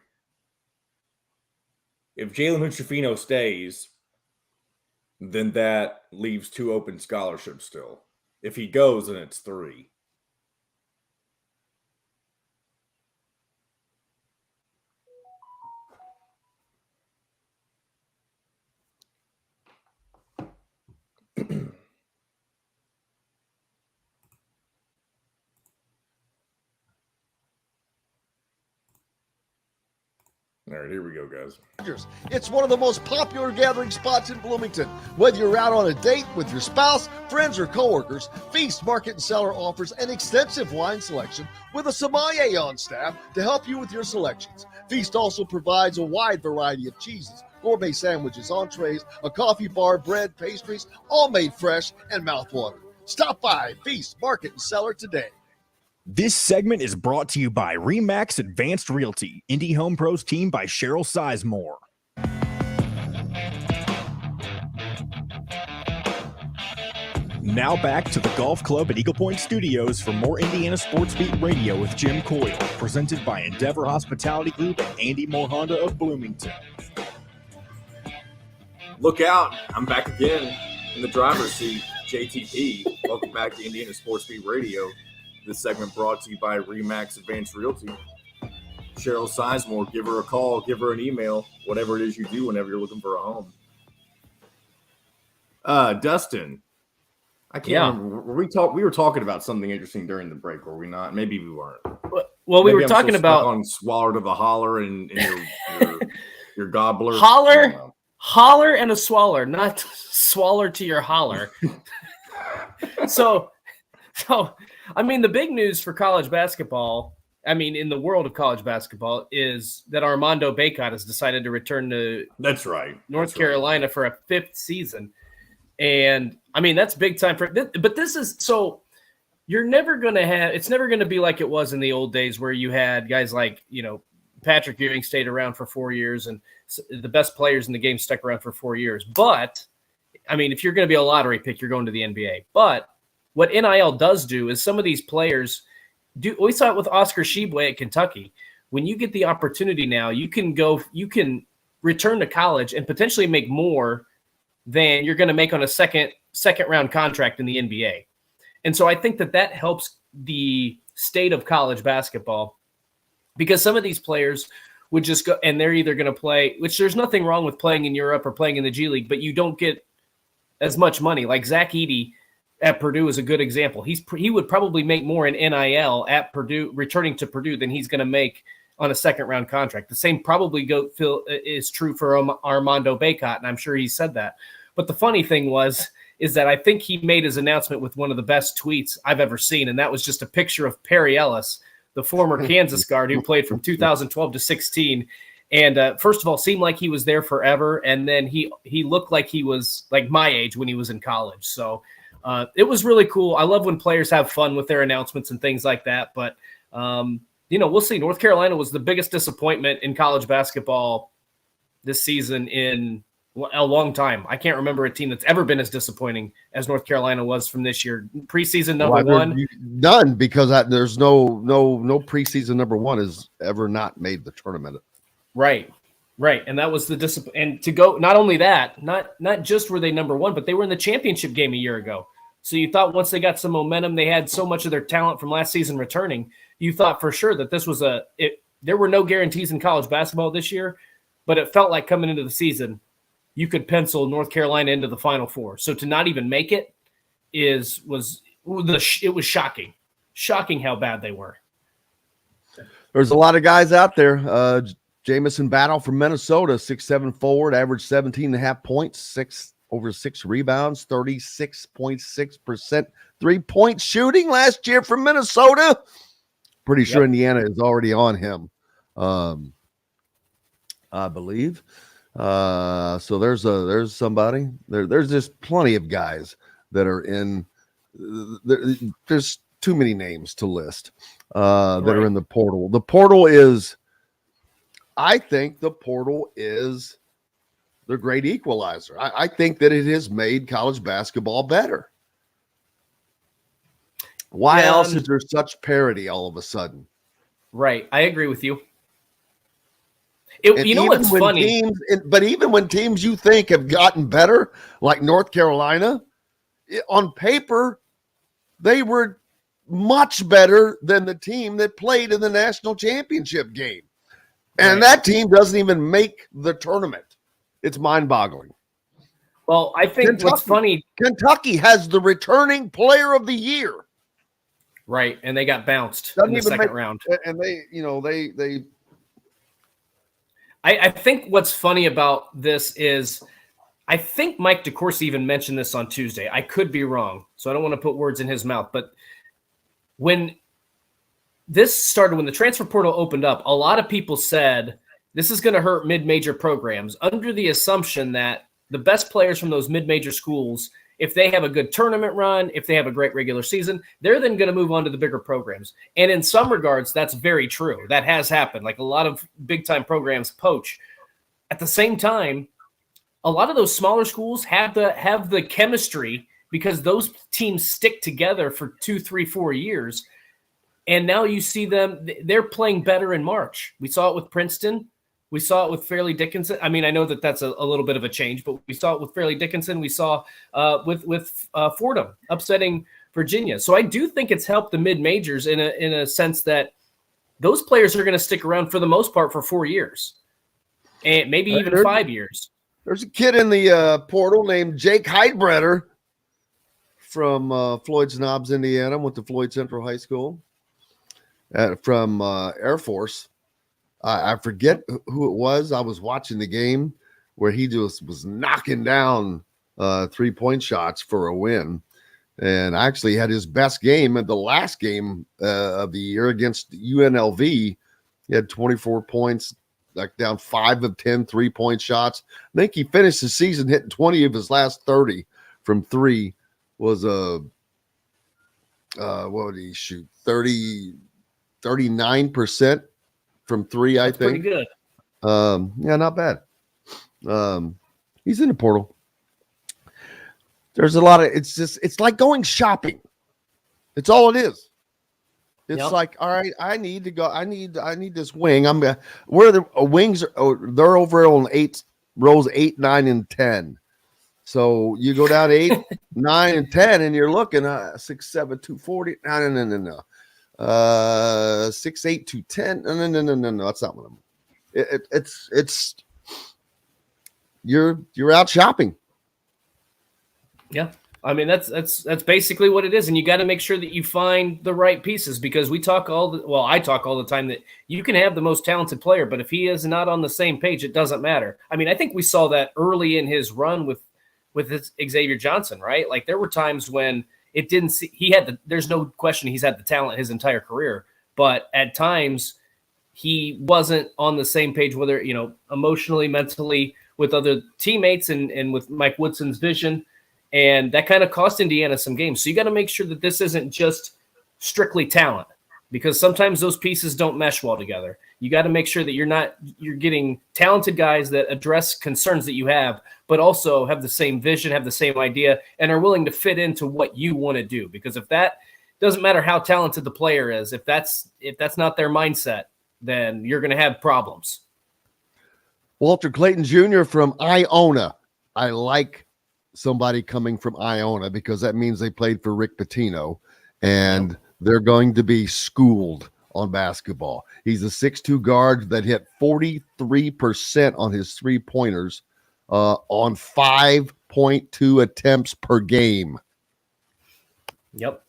If Jalen Hood-Schifino stays, then that leaves 2 open scholarships still. If he goes, then it's 3. All right, here we go, guys. It's one of the most popular gathering spots in Bloomington. Whether you're out on a date with your spouse, friends, or coworkers, Feast Market and Cellar offers an extensive wine selection with a sommelier on staff to help you with your selections. Feast also provides a wide variety of cheeses, gourmet sandwiches, entrees, a coffee bar, bread, pastries, all made fresh and mouthwatering. Stop by Feast Market and Cellar today. This segment is brought to you by RE/MAX Advanced Realty, Indy Home Pros team by Cheryl Sizemore. Now back to the Golf Club at Eagle Point Studios for more Indiana Sports Beat Radio with Jim Coyle, presented by Endeavor Hospitality Group and Andy Moore Honda of Bloomington. Look out. I'm back again in the driver's seat. JTP. Welcome back to Indiana Sports Beat Radio. This segment brought to you by RE/MAX Advanced Realty. Cheryl Sizemore, give her a call, give her an email, whatever it is you do whenever you're looking for a home. Dustin, I can't remember. We were talking about something interesting during the break, were we not? Maybe we weren't. Well, we were talking about on Swallow to the Holler and your gobbler. Holler and a swaller, not swaller to your holler. So, I mean, the big news for college basketball, I mean, in the world of college basketball, is that Armando Bacot has decided to return to North Carolina for a 5th season. And, I mean, that's big time for – but this is – so you're never going to have – it's never going to be like it was in the old days where you had guys like, Patrick Ewing stayed around for 4 years and the best players in the game stuck around for 4 years. But, I mean, if you're going to be a lottery pick, you're going to the NBA. But what NIL does do is some of these players – we saw it with Oscar Tshiebwe at Kentucky. When you get the opportunity now, you can return to college and potentially make more than you're going to make on a second round contract in the NBA. And so I think that helps the state of college basketball, because some of these players would just go and they're either going to play, which there's nothing wrong with playing in Europe or playing in the G League, but you don't get as much money. Like Zach Edey at Purdue is a good example. He would probably make more in NIL at Purdue, returning to Purdue, than he's going to make on a second round contract. The same probably is true for Armando Bacot, and I'm sure he said that. But the funny thing is that I think he made his announcement with one of the best tweets I've ever seen, and that was just a picture of Perry Ellis, the former Kansas guard who played from 2012 to 16. And first of all, seemed like he was there forever, and then he looked like he was like my age when he was in college. So it was really cool. I love when players have fun with their announcements and things like that. But, we'll see. North Carolina was the biggest disappointment in college basketball this season in a long time. I can't remember a team that's ever been as disappointing as North Carolina was from this year. Preseason number one. None, because there's no preseason number one has ever not made the tournament. Right. And that was the discipline. And to go, not only that, not just were they number one, but they were in the championship game a year ago. So you thought once they got some momentum, they had so much of their talent from last season returning, you thought for sure that this was there were no guarantees in college basketball this year, but it felt like coming into the season, you could pencil North Carolina into the Final Four. So to not even make it was shocking how bad they were. There's a lot of guys out there. Jamison Battle from Minnesota, 6'7" forward, averaged 17.5 points, over 6 rebounds, 36.6% 3-point shooting last year from Minnesota. Pretty sure Indiana is already on him, I believe. So there's somebody. There's just plenty of guys that are in. There's too many names to list that are in the portal. The portal is. I think the portal is the great equalizer. I think that it has made college basketball better. Why else is there such parity all of a sudden? Right. I agree with you. You know what's funny? But even when teams you think have gotten better, like North Carolina, on paper, they were much better than the team that played in the national championship game. And that team doesn't even make the tournament. It's mind-boggling. Well, I think what's funny, Kentucky has the returning player of the year. Right, and they got bounced in the second round. And they I think what's funny about this is I think Mike DeCourcy even mentioned this on Tuesday. I could be wrong, so I don't want to put words in his mouth. But when this started, when the transfer portal opened up, a lot of people said this is going to hurt mid-major programs under the assumption that the best players from those mid-major schools, if they have a good tournament run, if they have a great regular season, they're then going to move on to the bigger programs. And in some regards, that's very true. That has happened. Like a lot of big-time programs poach. At the same time, a lot of those smaller schools have the chemistry because those teams stick together for 2, 3, 4 years. And now you see them, they're playing better in March. We saw it with Princeton. We saw it with Fairleigh Dickinson. I mean, I know that's a little bit of a change, but we saw it with Fairleigh Dickinson. We saw with Fordham upsetting Virginia. So I do think it's helped the mid-majors in a sense that those players are going to stick around for the most part for 4 years and maybe even 5 years. There's a kid in the portal named Jake Heidbreder from Floyd Knobs, Indiana, went to Floyd Central High School. From Air Force. I forget who it was. I was watching the game where he just was knocking down 3-point shots for a win. And actually had his best game at the last game of the year against UNLV. He had 24 points, like down 5 of 10 3-point shots. I think he finished the season hitting 20 of his last 30 from 3. Was a what did he shoot? 39% from 3, That's I think. Pretty good. Yeah, not bad. He's in the portal. There's a lot of it's like going shopping. It's all it is. It's like, all right, I need to go. I need this wing. Where the wings are, they're over on rows 8, 9, and 10. So you go down to 8, 9, and 10, and you're looking 6, 7, 2, 40. No. 6, 8, 2, 10. No. That's not what I'm. It's you're out shopping. Yeah. I mean, that's basically what it is. And you got to make sure that you find the right pieces, because I talk all the time that you can have the most talented player, but if he is not on the same page, it doesn't matter. I mean, I think we saw that early in his run with Xavier Johnson, right? Like there were times when it didn't see, there's no question he's had the talent his entire career, but at times he wasn't on the same page, whether, emotionally, mentally, with other teammates and with Mike Woodson's vision. And that kind of cost Indiana some games. So you got to make sure that this isn't just strictly talent, because sometimes those pieces don't mesh well together. You got to make sure that you're getting talented guys that address concerns that you have, but also have the same vision, have the same idea, and are willing to fit into what you want to do. Because if that doesn't matter how talented the player is, if that's not their mindset, then you're going to have problems. Walter Clayton Jr. from Iona. I like somebody coming from Iona because that means they played for Rick Pitino, and they're going to be schooled on basketball. He's a 6'2" guard that hit 43% on his 3-pointers on 5.2 attempts per game. Yep.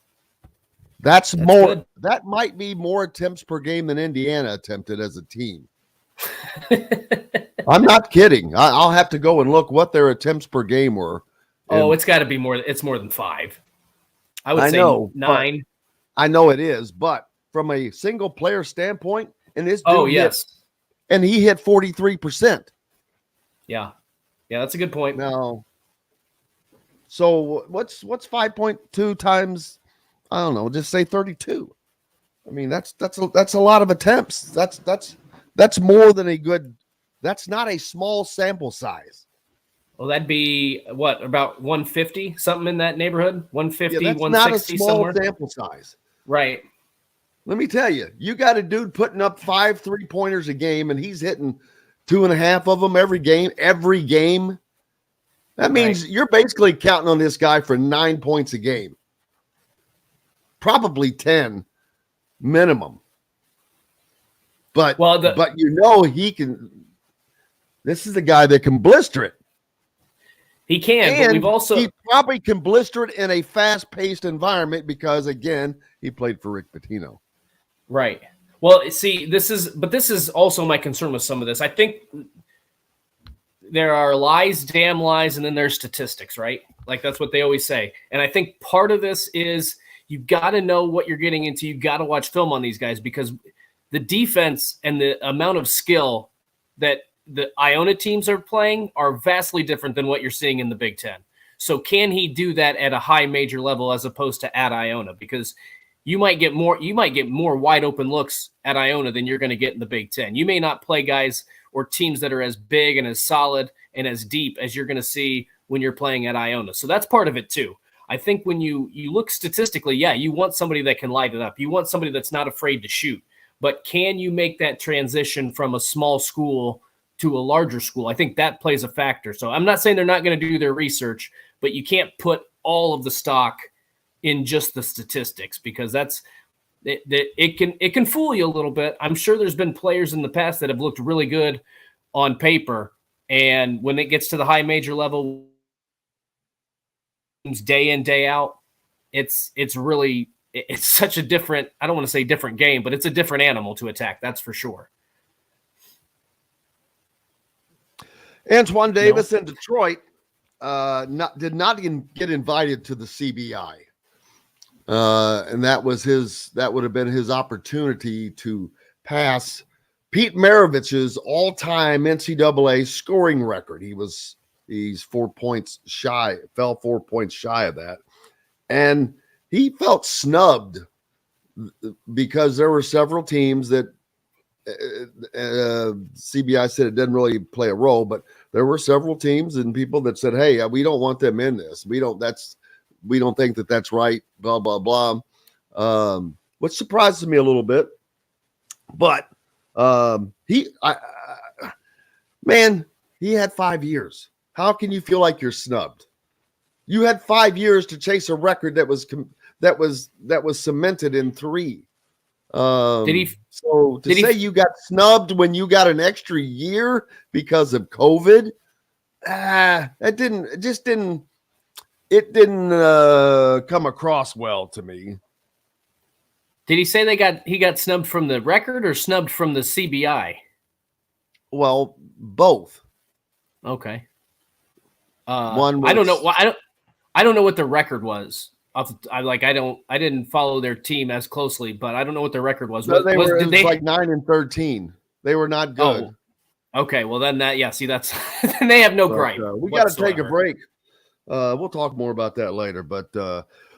That's more. Good. That might be more attempts per game than Indiana attempted as a team. I'm not kidding. I'll have to go and look what their attempts per game were. Oh, it's got to be more. It's more than 5. I would say 9. I know it is, but from a single player standpoint, and this dude and he hit 43%. Yeah, that's a good point. Now, so what's 5.2 times? I don't know. Just say 32. I mean, that's a lot of attempts. That's more than a good. That's not a small sample size. Well, that'd be what, about 150, something in that neighborhood? 150, that's 160 not a small somewhere. Sample size. Right. Let me tell you, you got a dude putting up 5 3-pointers a game, and he's hitting 2.5 of them every game. That means you're basically counting on this guy for 9 points a game. Probably 10 minimum. But he can. This is the guy that can blister it. He can, but he probably can blister it in a fast-paced environment because, again, he played for Rick Pitino. Right. Well, see, this is also my concern with some of this. I think there are lies, damn lies, and then there's statistics, right? Like that's what they always say. And I think part of this is you got to know what you're getting into. You got to watch film on these guys, because the defense and the amount of skill that the Iona teams are playing are vastly different than what you're seeing in the Big Ten. So can he do that at a high major level as opposed to at Iona? Because you might get more wide open looks at Iona than you're going to get in the Big Ten. You may not play guys or teams that are as big and as solid and as deep as you're going to see when you're playing at Iona. So that's part of it too. I think when you look statistically, you want somebody that can light it up. You want somebody that's not afraid to shoot. But can you make that transition from a small school to a larger school? I think that plays a factor. So I'm not saying they're not going to do their research, but you can't put all of the stock in just the statistics, because it can fool you a little bit. I'm sure there's been players in the past that have looked really good on paper, and when it gets to the high major level, day in, day out, it's such a different, I don't want to say different game, but it's a different animal to attack. That's for sure. Antoine Davis in Detroit did not get invited to the CBI. And that would have been his opportunity to pass Pete Maravich's all-time NCAA scoring record. He's 4 points shy, fell 4 points shy of that. And he felt snubbed because there were several teams that CBI said it didn't really play a role, but there were several teams and people that said, hey, we don't want them in this. We don't think that that's right, blah, blah, blah. Which surprises me a little bit. But he had 5 years. How can you feel like you're snubbed? You had 5 years to chase a record that was cemented in 3. You got snubbed when you got an extra year because of COVID? It didn't come across well to me. Did he say he got snubbed from the record or snubbed from the CBI? Well, both. Okay. I don't know. I don't know what the record was. I didn't follow their team as closely, but I don't know what the record was. No, it was like 9-13. They were not good. Oh, okay. Well, then that's then they have no gripe. We got to take a break. We'll talk more about that later. But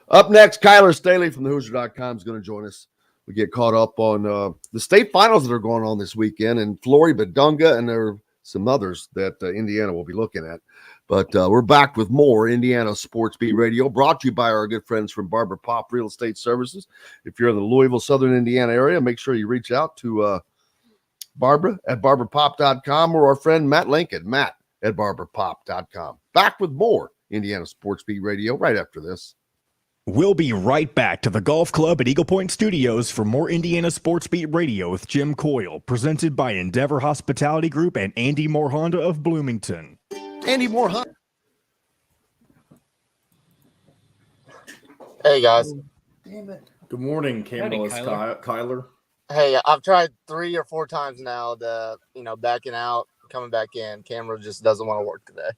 up next, Kyler Staley from the Hoosier.com is going to join us. We get caught up on the state finals that are going on this weekend in Flory, Badunga, and there are some others that Indiana will be looking at. But we're back with more Indiana Sports Beat Radio, brought to you by our good friends from Barbara Pop Real Estate Services. If you're in the Louisville, Southern Indiana area, make sure you reach out to Barbara at barbarapop.com or our friend Matt Lincoln, Matt at barbarapop.com. Back with more Indiana Sports Beat Radio right after this. We'll be right back to the Golf Club at Eagle Point Studios for more Indiana Sports Beat Radio with Jim Coyle, presented by Endeavor Hospitality Group and Andy Moore Honda of Bloomington. Andy Moore Honda. Hey, guys. Damn it. Good morning, Camelist Kyler. Hey, I've tried 3 or 4 times now to, backing out, coming back in. Camera just doesn't want to work today.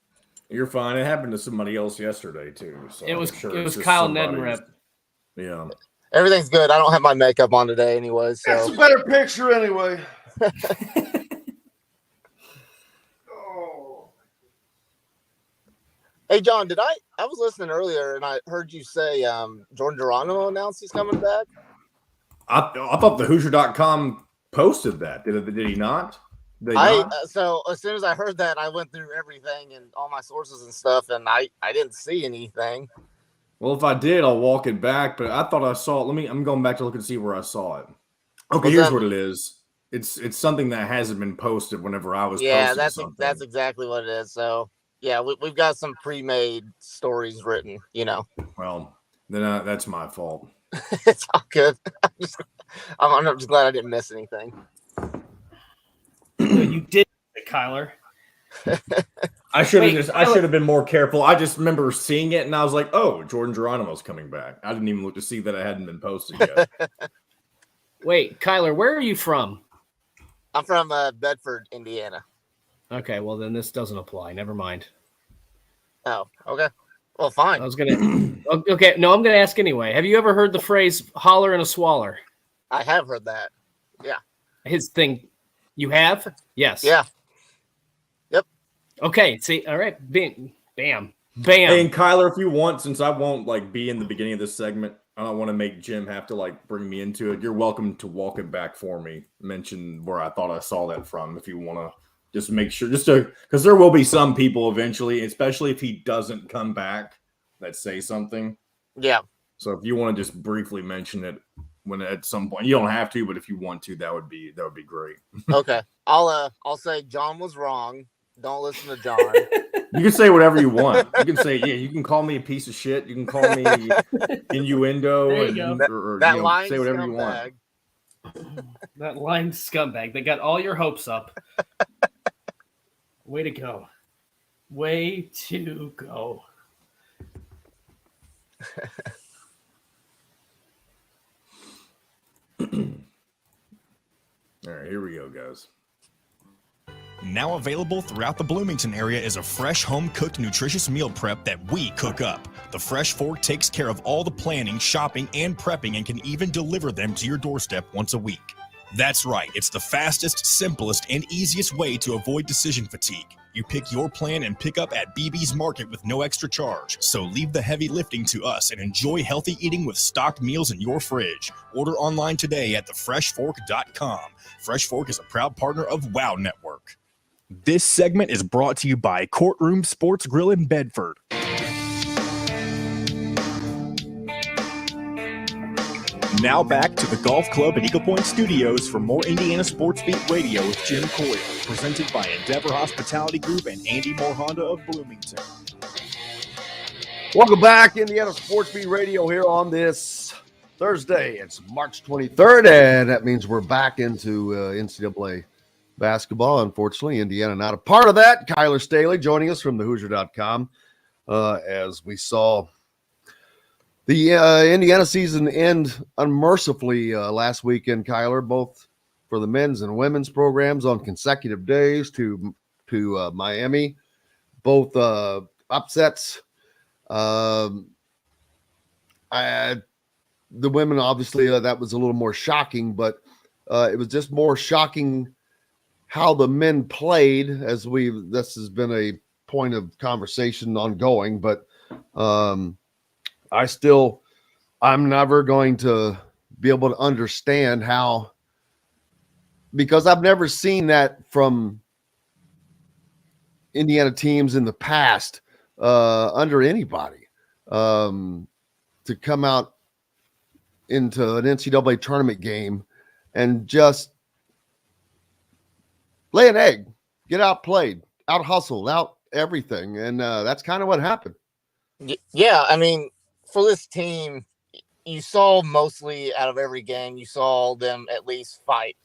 You're fine. It happened to somebody else yesterday too. So it was Kyle Neddenrep. Yeah. Everything's good. I don't have my makeup on today anyway. So that's a better picture anyway. Hey, John, I was listening earlier and I heard you say Jordan Geronimo announced he's coming back? I thought the Hoosier.com posted that. Did he not? So as soon as I heard that, I went through everything and all my sources and stuff, and I didn't see anything. Well, if I did, I'll walk it back. But I thought I saw it. I'm going back to look and see where I saw it. Okay, here's what it is. It's something that hasn't been posted whenever I was posting something. That's exactly what it is. So yeah, we've got some pre-made stories written. Well, then that's my fault. It's all good. I'm just glad I didn't miss anything. You did, Kyler. I should have been more careful. I just remember seeing it and I was like, "Oh, Jordan Geronimo's coming back." I didn't even look to see that it hadn't been posted yet. Wait, Kyler, where are you from? I'm from Bedford, Indiana. Okay, well then this doesn't apply. Never mind. Oh, okay. Well, fine. I was gonna. Okay, no, I'm gonna ask anyway. Have you ever heard the phrase "holler and a swaller"? I have heard that. Yeah. His thing. You have? Yes. Yeah. Yep. Okay. See. All right. Bam. Bam. Hey, and Kyler, if you want, since I won't be in the beginning of this segment, I don't want to make Jim have to bring me into it. You're welcome to walk it back for me. Mention where I thought I saw that from, if you want to. Just make sure, because there will be some people eventually, especially if he doesn't come back, that say something. Yeah. So if you want to just briefly mention it at some point, you don't have to, but if you want to, that would be great. Okay. I'll say John was wrong. Don't listen to John. You can say whatever you want. You can say, you can call me a piece of shit. You can call me innuendo, or say whatever you want. That lying scumbag. They got all your hopes up. Way to go. Way to go. All right, here we go, guys. Now available throughout the Bloomington area is a fresh home-cooked nutritious meal prep that we cook up. The Fresh Fork takes care of all the planning, shopping, and prepping and can even deliver them to your doorstep once a week. That's right, it's the fastest, simplest, and easiest way to avoid decision fatigue. You pick your plan and pick up at BB's Market with no extra charge. So leave the heavy lifting to us and enjoy healthy eating with stocked meals in your fridge. Order online today at thefreshfork.com. Fresh Fork is a proud partner of WOW Network. This segment is brought to you by Courtroom Sports Grill in Bedford. Now back to the Golf Club at Eagle Point Studios for more Indiana Sports Beat Radio with Jim Coyle, presented by Endeavor Hospitality Group and Andy Moore Honda of Bloomington. Welcome back, Indiana Sports Beat Radio here on this Thursday. It's March 23rd, and that means we're back into NCAA basketball. Unfortunately, Indiana not a part of that. Kyler Staley joining us from thehoosier.com as we saw the Indiana season end unmercifully last weekend, Kyler, both for the men's and women's programs on consecutive days to Miami. Both upsets. The women, obviously, that was a little more shocking, but it was just more shocking how the men played, as this has been a point of conversation ongoing, but I'm never going to be able to understand how, because I've never seen that from Indiana teams in the past under anybody to come out into an NCAA tournament game and just lay an egg, get outplayed, out hustled, out everything. And that's kind of what happened. Yeah, I mean, for this team, you saw mostly out of every game, you saw them at least fight,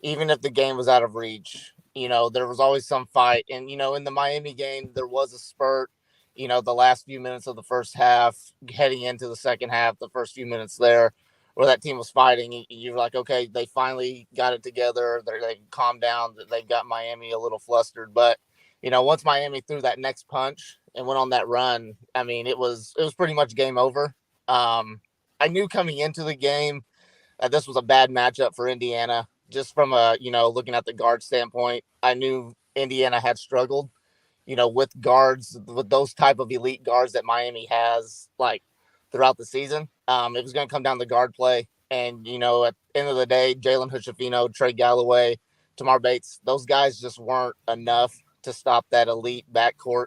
even if the game was out of reach. There was always some fight. And, in the Miami game, there was a spurt, the last few minutes of the first half, heading into the second half, the first few minutes there, where that team was fighting. You're like, okay, they finally got it together. They calmed down. They got Miami a little flustered. But, once Miami threw that next punch and went on that run, I mean, it was pretty much game over. I knew coming into the game that this was a bad matchup for Indiana, just from looking at the guard standpoint. I knew Indiana had struggled, with guards, with those type of elite guards that Miami has, like, throughout the season. It was going to come down to guard play. And, at the end of the day, Jalen Hood-Schifino, Trey Galloway, Tamar Bates, those guys just weren't enough to stop that elite backcourt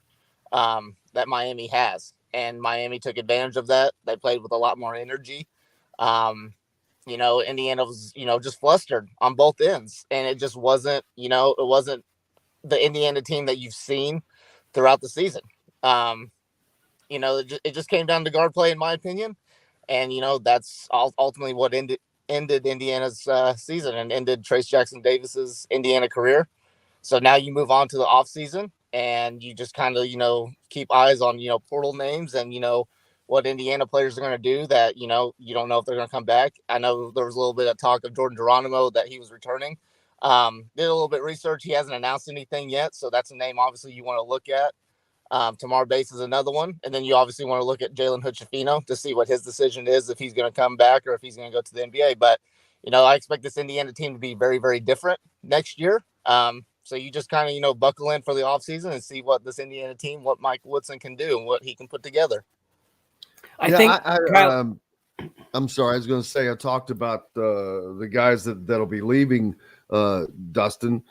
that Miami has. And Miami took advantage of that. They played with a lot more energy. Indiana was, just flustered on both ends. And it just wasn't, it wasn't the Indiana team that you've seen throughout the season. It just came down to guard play, in my opinion. And, that's ultimately what ended Indiana's season and ended Trace Jackson Davis's Indiana career. So now you move on to the offseason and you just kind of, keep eyes on, portal names and, what Indiana players are going to do that, you don't know if they're going to come back. I know there was a little bit of talk of Jordan Geronimo that he was returning. Did a little bit of research. He hasn't announced anything yet. So that's a name, obviously, you want to look at. Tamar Bates is another one. And then you obviously want to look at Jalen Hood-Schifino to see what his decision is, if he's going to come back or if he's going to go to the NBA. But, I expect this Indiana team to be very, very different next year. So you just kind of, buckle in for the offseason and see what this Indiana team, what Mike Woodson can do and what he can put together. I'm sorry. I was going to say, I talked about the guys that'll be leaving, Dustin,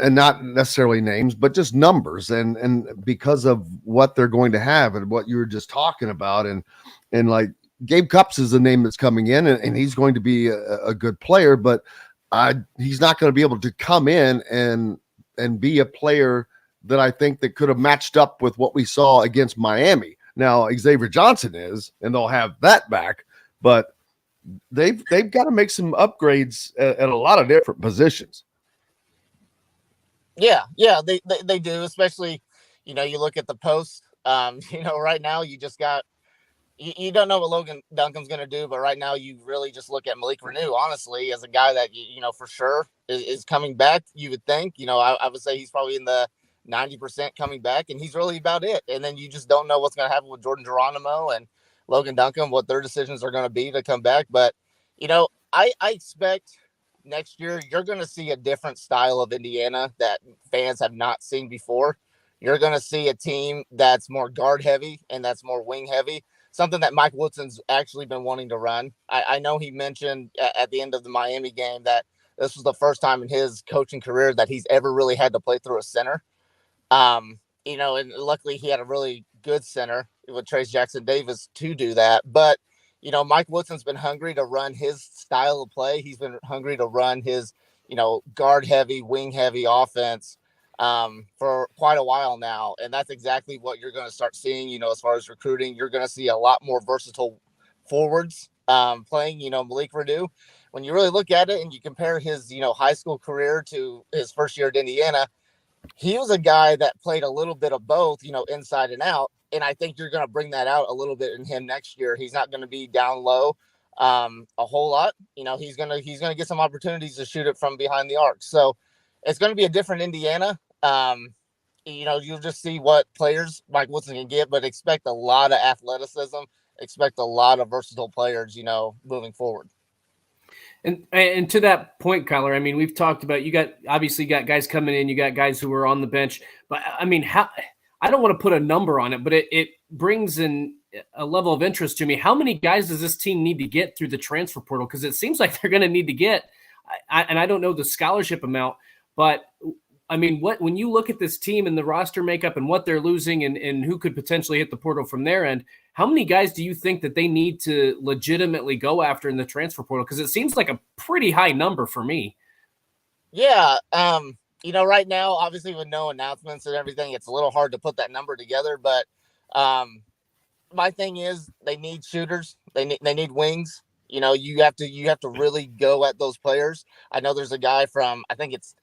and not necessarily names, but just numbers. And because of what they're going to have and what you were just talking about. And like Gabe Cupps is a name that's coming in and he's going to be a good player, but he's not going to be able to come in and be a player that I think that could have matched up with what we saw against Miami. Now, Xavier Johnson is, and they'll have that back, but they've got to make some upgrades at a lot of different positions. Yeah, they do, especially, you look at the post. Right now you just got, you don't know what Logan Duncan's going to do, but right now you really just look at Malik Renew, honestly, as a guy that, for sure is coming back, you would think. I would say he's probably in the 90% coming back, and he's really about it. And then you just don't know what's going to happen with Jordan Geronimo and Logan Duncan, what their decisions are going to be to come back. But, I expect next year you're going to see a different style of Indiana that fans have not seen before. You're going to see a team that's more guard heavy and that's more wing heavy, something that Mike Woodson's actually been wanting to run. I know he mentioned at the end of the Miami game that this was the first time in his coaching career that he's ever really had to play through a center. And luckily he had a really good center with Trace Jackson Davis to do that. But, Mike Woodson's been hungry to run his style of play. He's been hungry to run his, guard heavy, wing heavy offense for quite a while now. And that's exactly what you're going to start seeing, as far as recruiting. You're going to see a lot more versatile forwards playing, Malik Renew. When you really look at it and you compare his, high school career to his first year at Indiana, he was a guy that played a little bit of both, inside and out. And I think you're going to bring that out a little bit in him next year. He's not going to be down low a whole lot. He's going to get some opportunities to shoot it from behind the arc. So it's going to be a different Indiana. You'll just see what players Mike Woodson can get, but expect a lot of athleticism, expect a lot of versatile players, moving forward. And to that point, Kyler, I mean, we've talked about, you got guys coming in, you got guys who are on the bench, but I mean, I don't want to put a number on it, but it brings in a level of interest to me. How many guys does this team need to get through the transfer portal? Because it seems like they're going to need to get, and I don't know the scholarship amount, but I mean, when you look at this team and the roster makeup and what they're losing and who could potentially hit the portal from their end, how many guys do you think that they need to legitimately go after in the transfer portal? Because it seems like a pretty high number for me. Yeah. Right now, obviously with no announcements and everything, it's a little hard to put that number together. But my thing is they need shooters. They need wings. You have to really go at those players. I know there's a guy from, I think it's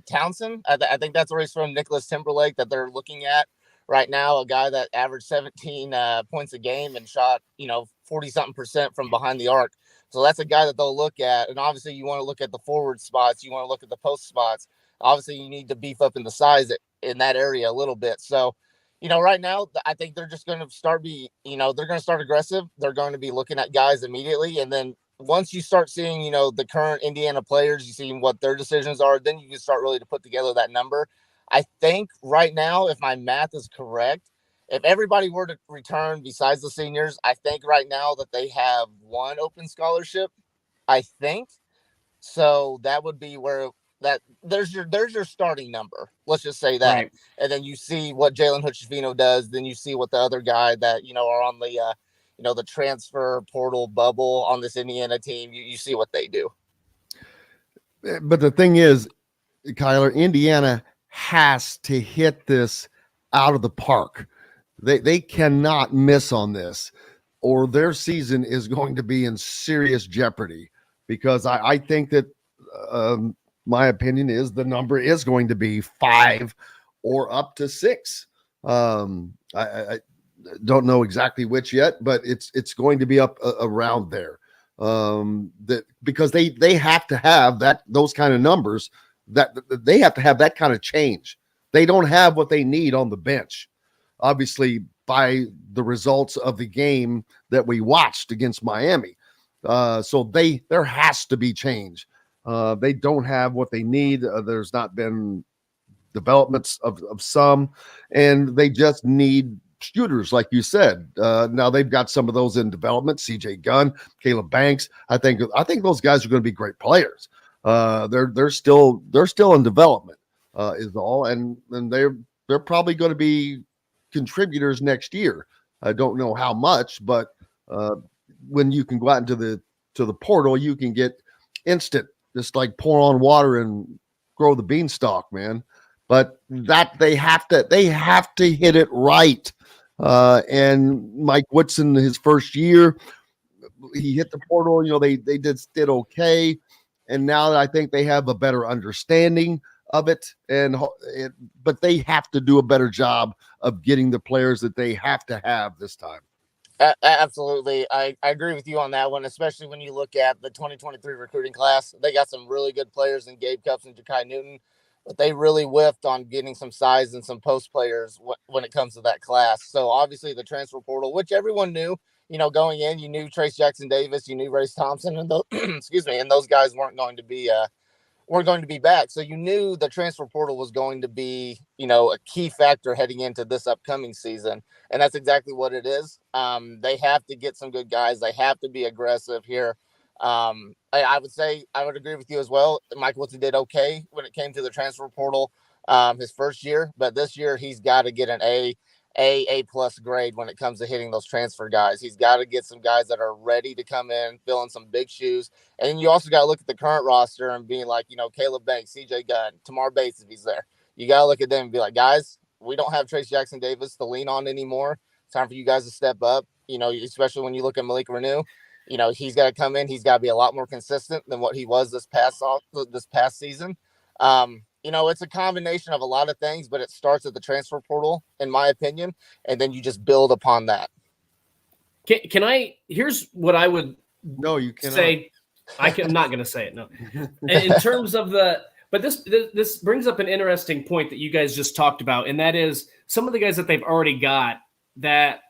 Townsend. I think that's where he's from, Nicholas Timberlake, that they're looking at right now, a guy that averaged 17 points a game and shot, 40-something% from behind the arc. So that's a guy that they'll look at. And obviously you want to look at the forward spots. You want to look at the post spots. Obviously you need to beef up in the size in that area a little bit. So, right now, I think they're just going to start they're going to start aggressive. They're going to be looking at guys immediately. And then once you start seeing, the current Indiana players, you see what their decisions are, then you can start really to put together that number. I think right now, if my math is correct, if everybody were to return besides the seniors, I think right now that they have one open scholarship, I think. So that would be where there's your starting number. Let's just say that. Right. And then you see what Jalen Hutchifino does. Then you see what the other guy that, are on the, the transfer portal bubble on this Indiana team, you see what they do. But the thing is, Kyler, Indiana has to hit this out of the park. They cannot miss on this, or their season is going to be in serious jeopardy, because I think that my opinion is the number is going to be 5 or up to 6. I don't know exactly which yet, but it's going to be up around there. Because they have to have those kind of numbers, that they have to have that kind of change. They don't have what they need on the bench, obviously, by the results of the game that we watched against Miami. So there has to be change. They don't have what they need. There's not been developments of some, and they just need shooters, like you said. Now they've got some of those in development. CJ Gunn, Caleb Banks. I think those guys are going to be great players. They're still in development, is all, and they're probably going to be contributors next year. I don't know how much, but when you can go out into the portal, you can get instant, just like pour on water and grow the beanstalk, man. But that they have to hit it right. And Mike Woodson, his first year, he hit the portal. They did okay, and now I think they have a better understanding of it. But they have to do a better job of getting the players that they have to have this time. Absolutely. I agree with you on that one, especially when you look at the 2023 recruiting class. They got some really good players in Gabe Cupps and Ja'Kai Newton, but they really whiffed on getting some size and some post players when it comes to that class. So obviously the transfer portal, which everyone knew, going in, you knew Trace Jackson Davis, you knew Race Thompson, and those, excuse me, and those guys weren't going to be back. So you knew the transfer portal was going to be, a key factor heading into this upcoming season. And that's exactly what it is. They have to get some good guys. They have to be aggressive here. I would say I would agree with you as well. Mike Woodson did okay when it came to the transfer portal his first year, but this year he's got to get an A plus grade when it comes to hitting those transfer guys. He's got to get some guys that are ready to come in, filling some big shoes. And you also got to look at the current roster and being like, Caleb Banks, CJ Gunn, Tamar Bates, if he's there. You got to look at them and be like, guys, we don't have Trace Jackson Davis to lean on anymore. It's time for you guys to step up, especially when you look at Malik Renew. He's got to come in. He's got to be a lot more consistent than what he was this past season. It's a combination of a lot of things, but it starts at the transfer portal, in my opinion, and then you just build upon that. Here's what I would you cannot say. I'm not going to say it. No. In terms of but this brings up an interesting point that you guys just talked about, and that is some of the guys that they've already got that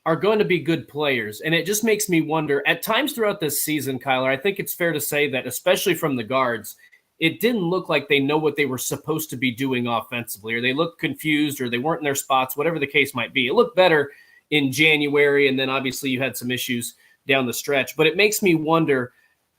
are going to be good players. And it just makes me wonder at times throughout this season, Kyler, I think it's fair to say that, especially from the guards, it didn't look like they know what they were supposed to be doing offensively, or they looked confused, or they weren't in their spots, whatever the case might be. It looked better in January, and then obviously you had some issues down the stretch. But it makes me wonder,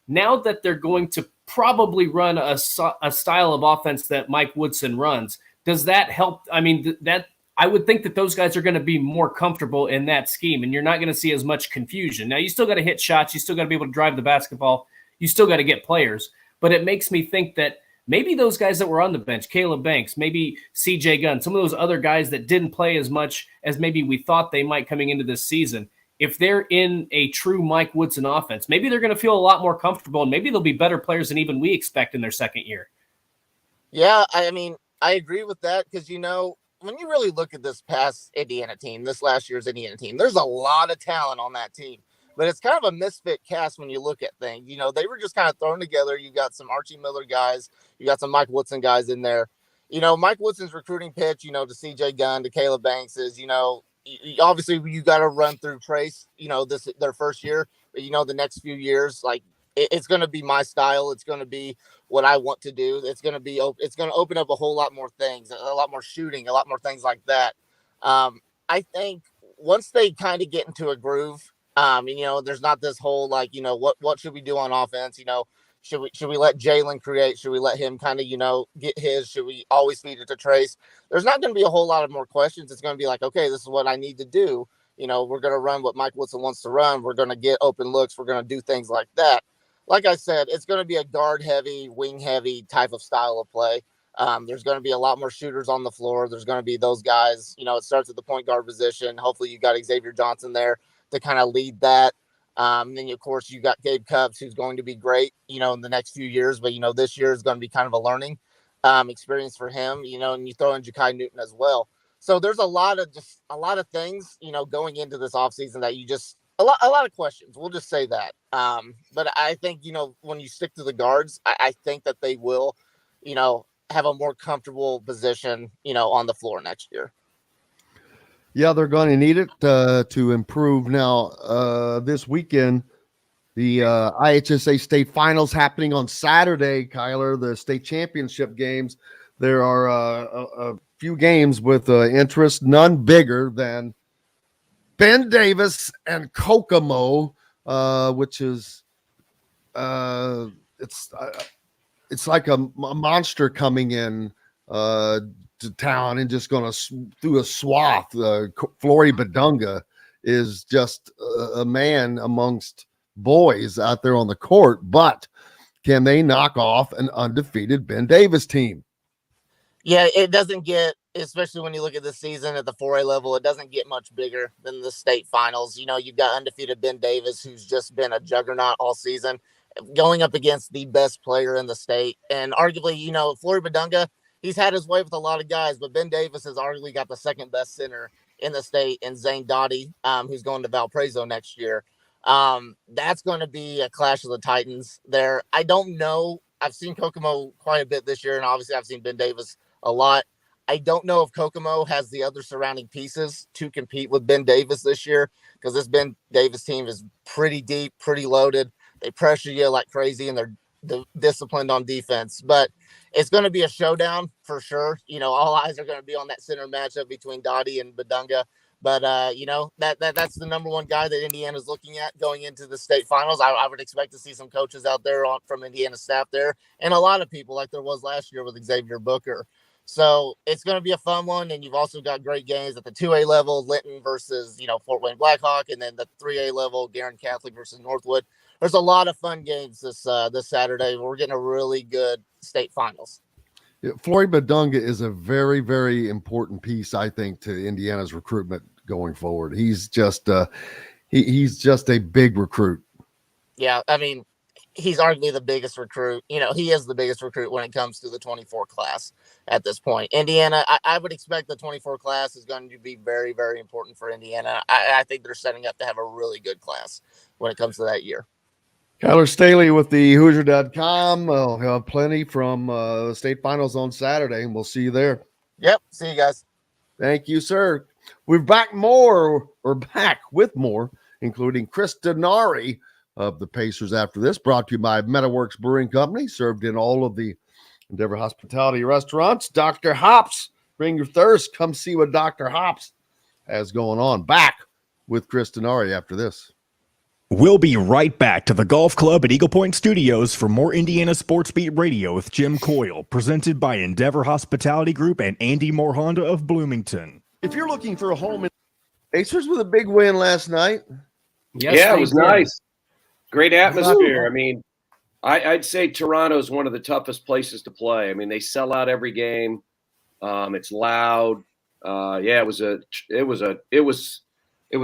now that they're going to probably run a style of offense that Mike Woodson runs, does that help? I mean, that I would think that those guys are going to be more comfortable in that scheme, and you're not going to see as much confusion. Now, you still got to hit shots. You still got to be able to drive the basketball. You still got to get players. But it makes me think that maybe those guys that were on the bench, Caleb Banks, maybe CJ Gunn, some of those other guys that didn't play as much as maybe we thought they might coming into this season, if they're in a true Mike Woodson offense, maybe they're going to feel a lot more comfortable, and maybe they'll be better players than even we expect in their second year. Yeah, I mean, I agree with that because, when you really look at this past Indiana team, this last year's Indiana team, there's a lot of talent on that team. But it's kind of a misfit cast when you look at things. They were just kind of thrown together. You got some Archie Miller guys. You got some Mike Woodson guys in there. Mike Woodson's recruiting pitch, to CJ Gunn, to Caleb Banks is, obviously you got to run through Trace, their first year. But, the next few years, like, it's going to be my style. It's going to be what I want to do. It's going to open up a whole lot more things, a lot more shooting, a lot more things like that. I think once they kind of get into a groove, there's not this whole, like, what should we do on offense? Should we let Jalen create? Should we let him kind of, get his? Should we always feed it to Trace? There's not going to be a whole lot of more questions. It's going to be like, okay, this is what I need to do. We're going to run what Mike Woodson wants to run. We're going to get open looks. We're going to do things like that. Like I said, it's going to be a guard heavy, wing heavy type of style of play. There's going to be a lot more shooters on the floor. There's going to be those guys, it starts at the point guard position. Hopefully you got Xavier Johnson there to kind of lead that. Then of course you got Gabe Cupps, who's going to be great, in the next few years, but this year is going to be kind of a learning experience for him, and you throw in Ja'Kai Newton as well. So there's a lot of things, going into this offseason that you just a lot of questions. We'll just say that. But I think, when you stick to the guards, I think that they will, have a more comfortable position, on the floor next year. Yeah, they're going to need it to improve. Now, this weekend, the IHSA state finals happening on Saturday, Kyler, the state championship games. There are a few games with interest, none bigger than Ben Davis and Kokomo, which is it's like a monster coming in to town and just going to through a swath. Flory Badunga is just a man amongst boys out there on the court, but can they knock off an undefeated Ben Davis team? Yeah, it doesn't get, especially when you look at this season at the 4A level, it doesn't get much bigger than the state finals. You've got undefeated Ben Davis, who's just been a juggernaut all season, going up against the best player in the state. And arguably, Flory Badunga, he's had his way with a lot of guys, but Ben Davis has arguably got the second best center in the state, and Zane Dottie, who's going to Valparaiso next year. That's going to be a clash of the Titans there. I don't know. I've seen Kokomo quite a bit this year, and obviously I've seen Ben Davis a lot. I don't know if Kokomo has the other surrounding pieces to compete with Ben Davis this year, because this Ben Davis team is pretty deep, pretty loaded. They pressure you like crazy, and they're disciplined on defense. But it's going to be a showdown for sure. All eyes are going to be on that center matchup between Dottie and Badunga. But, that's the number one guy that Indiana's looking at going into the state finals. I would expect to see some coaches out there from Indiana staff there, and a lot of people like there was last year with Xavier Booker. So it's going to be a fun one. And you've also got great games at the 2A level, Linton versus, Fort Wayne Blackhawk, and then the 3A level, Guerin Catholic versus Northwood. There's a lot of fun games this Saturday. We're getting a really good state finals. Yeah, Flory Badunga is a very, very important piece, I think, to Indiana's recruitment going forward. He's just he's just a big recruit. Yeah, I mean, he's arguably the biggest recruit. He is the biggest recruit when it comes to the 24 class at this point. Indiana, I would expect the 24 class is going to be very, very important for Indiana. I think they're setting up to have a really good class when it comes to that year. Kyler Staley with the Hoosier.com. We'll have plenty from state finals on Saturday, and we'll see you there. Yep. See you guys. Thank you, sir. We're back with more, including Chris Denari of the Pacers after this, brought to you by Metaworks Brewing Company, served in all of the Endeavor Hospitality restaurants. Dr. Hops, bring your thirst. Come see what Dr. Hops has going on. Back with Chris Denari after this. We'll be right back to the Golf Club at Eagle Point Studios for more Indiana Sports Beat Radio with Jim Coyle, presented by Endeavor Hospitality Group and Andy Moore Honda of Bloomington. If you're looking for a home in Pacers with a big win last night. Yes, it was nice. Great atmosphere. I mean, I'd say Toronto's one of the toughest places to play. I mean, they sell out every game. It's loud. It was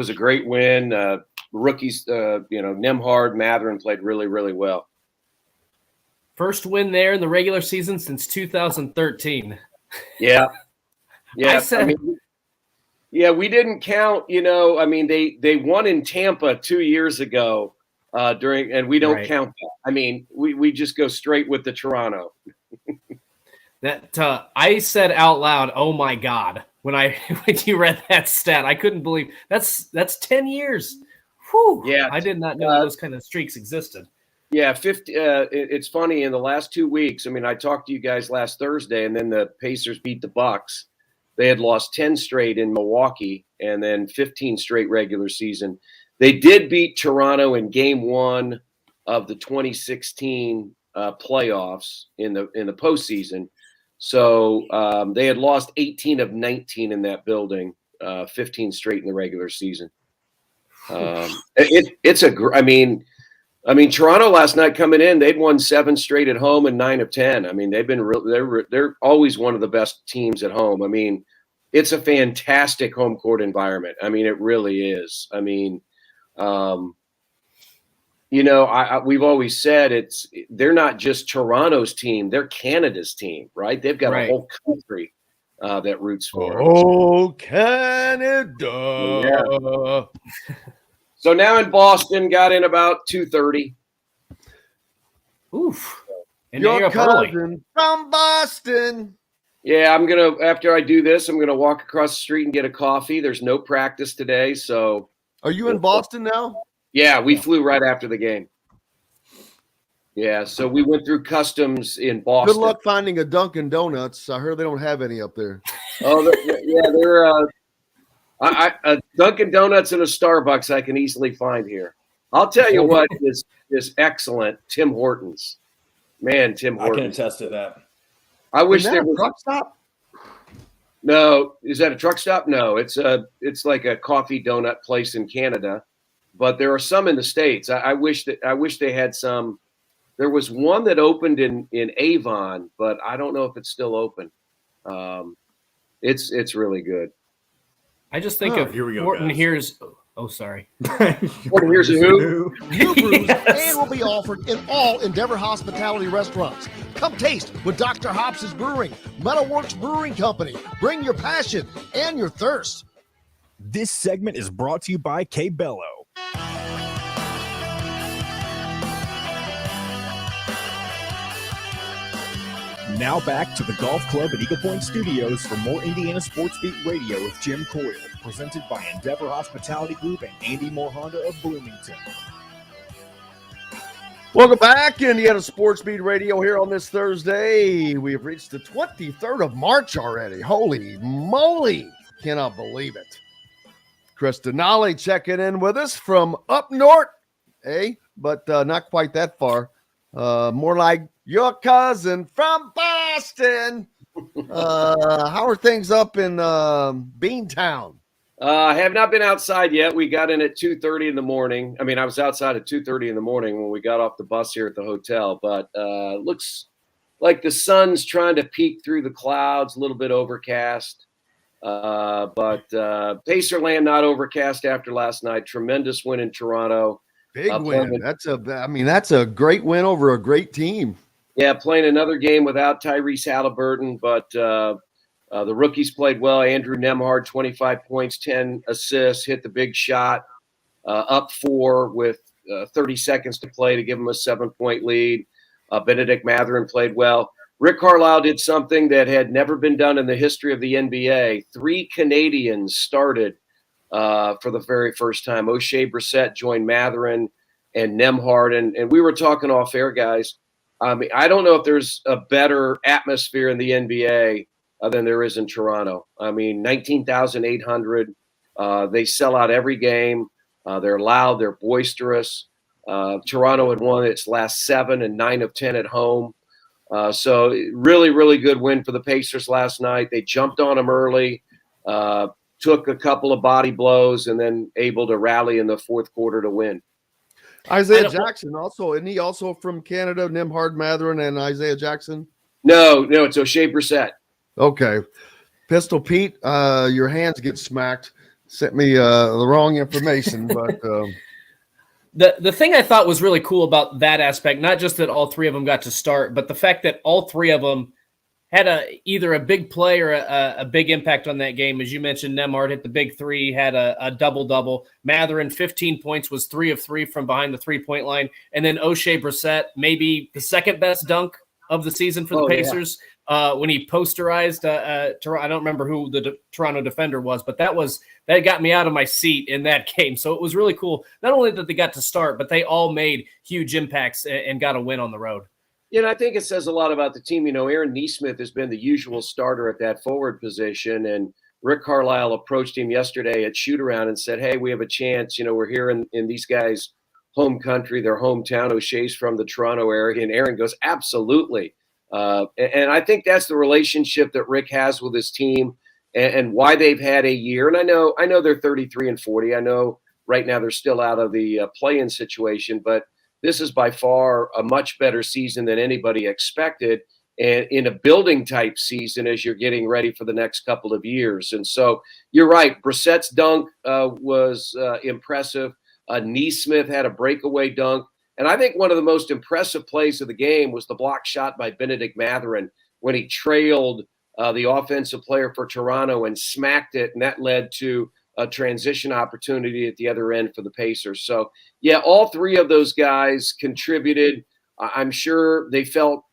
a great win. Rookies, Nemhard, Matherin played really, really well. First win there in the regular season since 2013. Yeah. We didn't count, they won in Tampa 2 years ago and we don't count that. I mean, we just go straight with the Toronto. That I said out loud, "Oh my God," when you read that stat. I couldn't believe that's 10 years. Whew. Yeah, I did not know those kind of streaks existed. Yeah, 50. It's funny, in the last 2 weeks. I mean, I talked to you guys last Thursday, and then the Pacers beat the Bucks. They had lost 10 straight in Milwaukee, and then 15 straight regular season. They did beat Toronto in Game 1 of the 2016 playoffs in the postseason. So they had lost 18 of 19 in that building, 15 straight in the regular season. Toronto last night coming in, they'd won 7 straight at home and 9 of 10. I mean, they're always one of the best teams at home. I mean, it's a fantastic home court environment. I mean, it really is. I mean, we've always said they're not just Toronto's team, they're Canada's team, right? They've got a whole country that roots for them. Oh, Canada. Yeah. So now in Boston, got in about 2:30. Oof. And Your cousin from Boston. Yeah, after I do this, I'm going to walk across the street and get a coffee. There's no practice today. So are you in Boston now? Yeah, we flew right after the game. Yeah, so we went through customs in Boston. Good luck finding a Dunkin' Donuts. I heard they don't have any up there. Oh, they're a Dunkin' Donuts and a Starbucks I can easily find here. I'll tell you what is excellent. Tim Hortons, man, Tim Hortons. I can attest to that. I wish there was a truck stop. No, is that a truck stop? No, it's like a coffee donut place in Canada, but there are some in the States. I wish they had some. There was one that opened in Avon, but I don't know if it's still open. It's really good. I just think of here we go, Horton guys. Here's. Oh, sorry. Horton Here's a who? New brews and will be offered in all Endeavor Hospitality restaurants. Come taste with Dr. Hops' Brewing, Metalworks Brewing Company. Bring your passion and your thirst. This segment is brought to you by K-Bello. Now back to the Golf Club at Eagle Point Studios for more Indiana Sports Beat Radio with Jim Coyle, presented by Endeavor Hospitality Group and Andy Moore Honda of Bloomington. Welcome back, Indiana Sports Beat Radio here on this Thursday. We have reached the 23rd of March already. Holy moly. Cannot believe it. Chris Denari checking in with us from up north, but not quite that far. More like your cousin from Boston. How are things up in Beantown? I have not been outside yet. We got in at 2:30 in the morning. I mean, I was outside at 2:30 in the morning when we got off the bus here at the hotel, but looks like the sun's trying to peek through the clouds, a little bit overcast. But Pacerland not overcast after last night. Tremendous win in Toronto. Big win. That's a great win over a great team. Yeah, playing another game without Tyrese Halliburton, but the rookies played well. Andrew Nembhard, 25 points, 10 assists, hit the big shot, up 4 with 30 seconds to play to give them a 7-point lead. Benedict Mathurin played well. Rick Carlisle did something that had never been done in the history of the NBA. 3 Canadians started for the very first time. O'Shea Brissett joined Mathurin and Nembhard. And we were talking off air, guys. I mean, I don't know if there's a better atmosphere in the NBA than there is in Toronto. I mean, 19,800. They sell out every game. They're loud. They're boisterous. Toronto had won its last 7 and 9 of 10 at home. So really, really good win for the Pacers last night. They jumped on them early, took a couple of body blows, and then able to rally in the fourth quarter to win. Isaiah Jackson also, isn't he also from Canada? Nembhard, Mathurin, and Isaiah Jackson? No, it's O'Shea Brissett. Okay. Pistol Pete, your hands get smacked. Sent me the wrong information, but the thing I thought was really cool about that aspect, not just that all 3 of them got to start, but the fact that all 3 of them had either a big play or a big impact on that game. As you mentioned, Nembhard hit the big 3, had a double-double. Mathurin, 15 points, was 3 of 3 from behind the three-point line. And then O'Shea Brissett, maybe the second best dunk of the season for the Pacers. Yeah. When he posterized Toronto. I don't remember who the Toronto defender was, but that got me out of my seat in that game. So it was really cool. Not only that they got to start, but they all made huge impacts and got a win on the road. Yeah, and I think it says a lot about the team. You know, Aaron Nesmith has been the usual starter at that forward position, and Rick Carlisle approached him yesterday at shoot-around and said, hey, we have a chance. You know, we're here in these guys' home country, their hometown. O'Shea's from the Toronto area, and Aaron goes, absolutely. And I think that's the relationship that Rick has with his team and why they've had a year. And I know they're 33-40. I know right now they're still out of the play-in situation, but this is by far a much better season than anybody expected, and in a building type season as you're getting ready for the next couple of years. And so you're right. Brissett's dunk was impressive. Nesmith had a breakaway dunk. And I think one of the most impressive plays of the game was the block shot by Benedict Mathurin when he trailed the offensive player for Toronto and smacked it. And that led to a transition opportunity at the other end for the Pacers. So, yeah, all 3 of those guys contributed. I'm sure they felt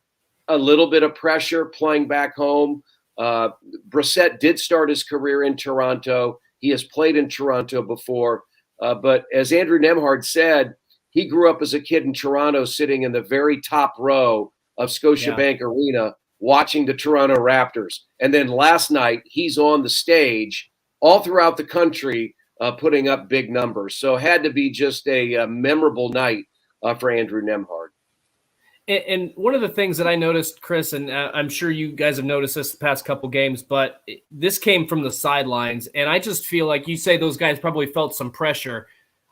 a little bit of pressure playing back home. Brissett did start his career in Toronto. He has played in Toronto before. But as Andrew Nembhard said, he grew up as a kid in Toronto sitting in the very top row of Scotiabank Arena watching the Toronto Raptors. And then last night, he's on the stage all throughout the country putting up big numbers. So it had to be just a memorable night for Andrew Nembhard. And one of the things that I noticed, Chris, and I'm sure you guys have noticed this the past couple games, but this came from the sidelines. And I just feel like you say those guys probably felt some pressure.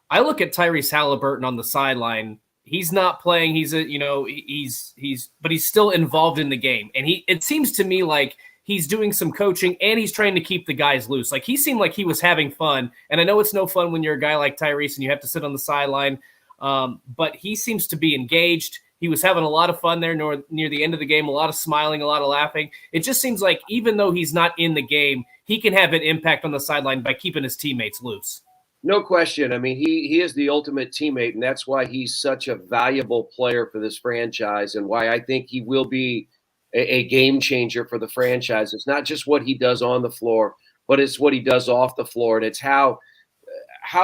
I look at Tyrese Halliburton on the sideline. He's not playing. But he's still involved in the game. And it seems to me like he's doing some coaching and he's trying to keep the guys loose. Like he seemed like he was having fun. And I know it's no fun when you're a guy like Tyrese and you have to sit on the sideline. But he seems to be engaged. He was having a lot of fun there near the end of the game, a lot of smiling, a lot of laughing. It just seems like even though he's not in the game, he can have an impact on the sideline by keeping his teammates loose. No question. I mean, he is the ultimate teammate, and that's why he's such a valuable player for this franchise and why I think he will be a game changer for the franchise. It's not just what he does on the floor, but it's what he does off the floor, and it's how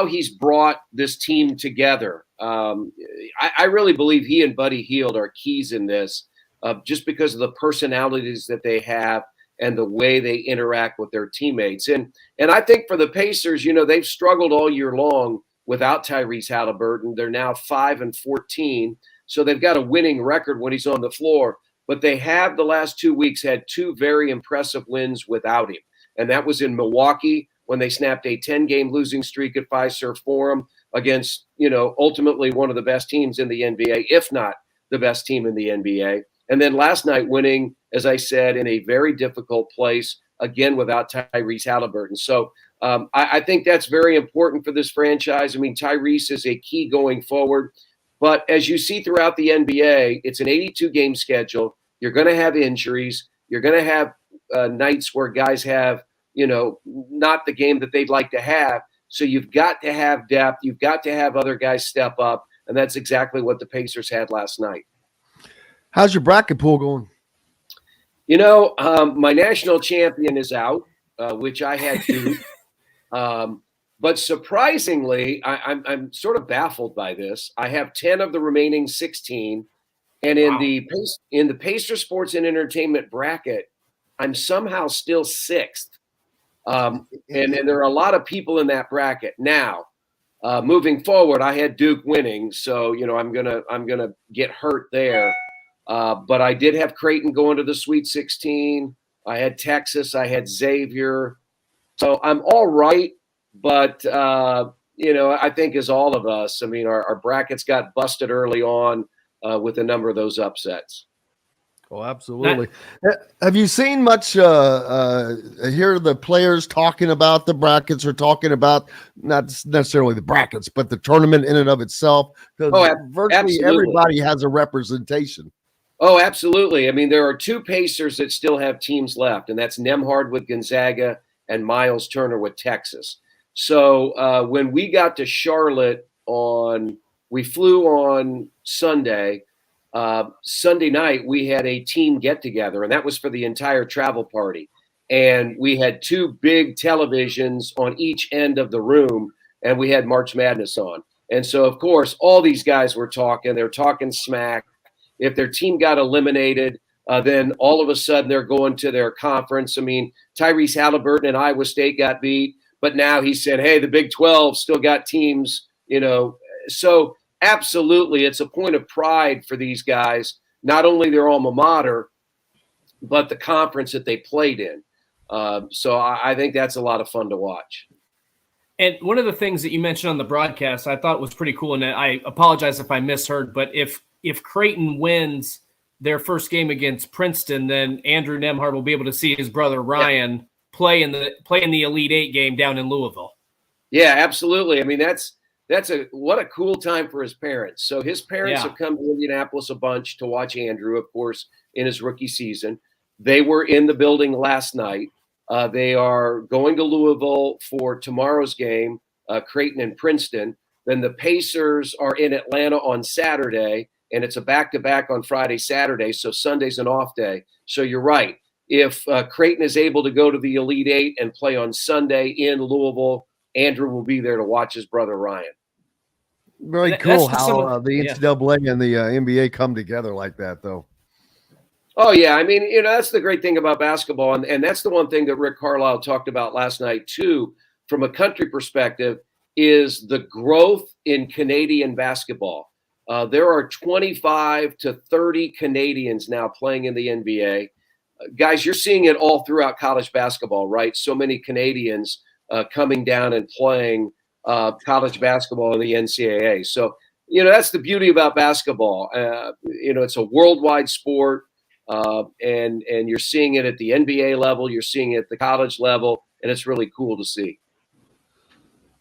he's brought this team together. I really believe he and Buddy Hield are keys in this, just because of the personalities that they have and the way they interact with their teammates. And I think for the Pacers, they've struggled all year long without Tyrese Halliburton. They're now 5-14, so they've got a winning record when he's on the floor. But they have the last 2 weeks had two very impressive wins without him. And that was in Milwaukee when they snapped a 10-game losing streak at Fiserv Forum against, ultimately one of the best teams in the NBA, if not the best team in the NBA. And then last night winning, as I said, in a very difficult place, again, without Tyrese Halliburton. So I think that's very important for this franchise. I mean, Tyrese is a key going forward. But as you see throughout the NBA, it's an 82-game schedule. You're going to have injuries. You're going to have nights where guys have, not the game that they'd like to have. So you've got to have depth. You've got to have other guys step up. And that's exactly what the Pacers had last night. How's your bracket pool going? My national champion is out, which I had to. But surprisingly, I'm sort of baffled by this. I have 10 of the remaining 16, and in the Pacer Sports and Entertainment bracket, I'm somehow still 6th. And there are a lot of people in that bracket now. Moving forward, I had Duke winning, so I'm gonna get hurt there. But I did have Creighton going to the Sweet 16. I had Texas. I had Xavier. So I'm all right. But, I think as all of us, I mean, our brackets got busted early on with a number of those upsets. Oh, absolutely. Have you seen much hear the players talking about the brackets or talking about not necessarily the brackets, but the tournament in and of itself? Because virtually everybody has a representation. Oh, absolutely. I mean, there are 2 Pacers that still have teams left, and that's Nembhard with Gonzaga and Miles Turner with Texas. So when we got to Charlotte we flew on Sunday. Sunday night, we had a team get together, and that was for the entire travel party. And we had 2 big televisions on each end of the room, and we had March Madness on. And so, of course, all these guys were talking. They're talking smack. If their team got eliminated, then all of a sudden they're going to their conference. I mean, Tyrese Halliburton and Iowa State got beat. But now he said, hey, the Big 12 still got teams, So absolutely, it's a point of pride for these guys, not only their alma mater, but the conference that they played in. So I think that's a lot of fun to watch. And one of the things that you mentioned on the broadcast I thought was pretty cool, and I apologize if I misheard, but if Creighton wins their first game against Princeton, then Andrew Nembhard will be able to see his brother Ryan play in the Elite Eight game down in Louisville. Yeah, absolutely. I mean, what a cool time for his parents. So his parents have come to Indianapolis a bunch to watch Andrew, of course, in his rookie season. They were in the building last night. They are going to Louisville for tomorrow's game, Creighton and Princeton. Then the Pacers are in Atlanta on Saturday, and it's a back-to-back on Friday, Saturday. So Sunday's an off day. So you're right. If Creighton is able to go to the Elite Eight and play on Sunday in Louisville, Andrew will be there to watch his brother Ryan. Very cool how the NCAA and the NBA come together like that, though. Oh, yeah. I mean, that's the great thing about basketball. And that's the one thing that Rick Carlisle talked about last night, too, from a country perspective, is the growth in Canadian basketball. There are 25 to 30 Canadians now playing in the NBA. Guys, you're seeing it all throughout college basketball, right? So many Canadians coming down and playing college basketball in the NCAA. So, that's the beauty about basketball. It's a worldwide sport, and you're seeing it at the NBA level. You're seeing it at the college level, and it's really cool to see.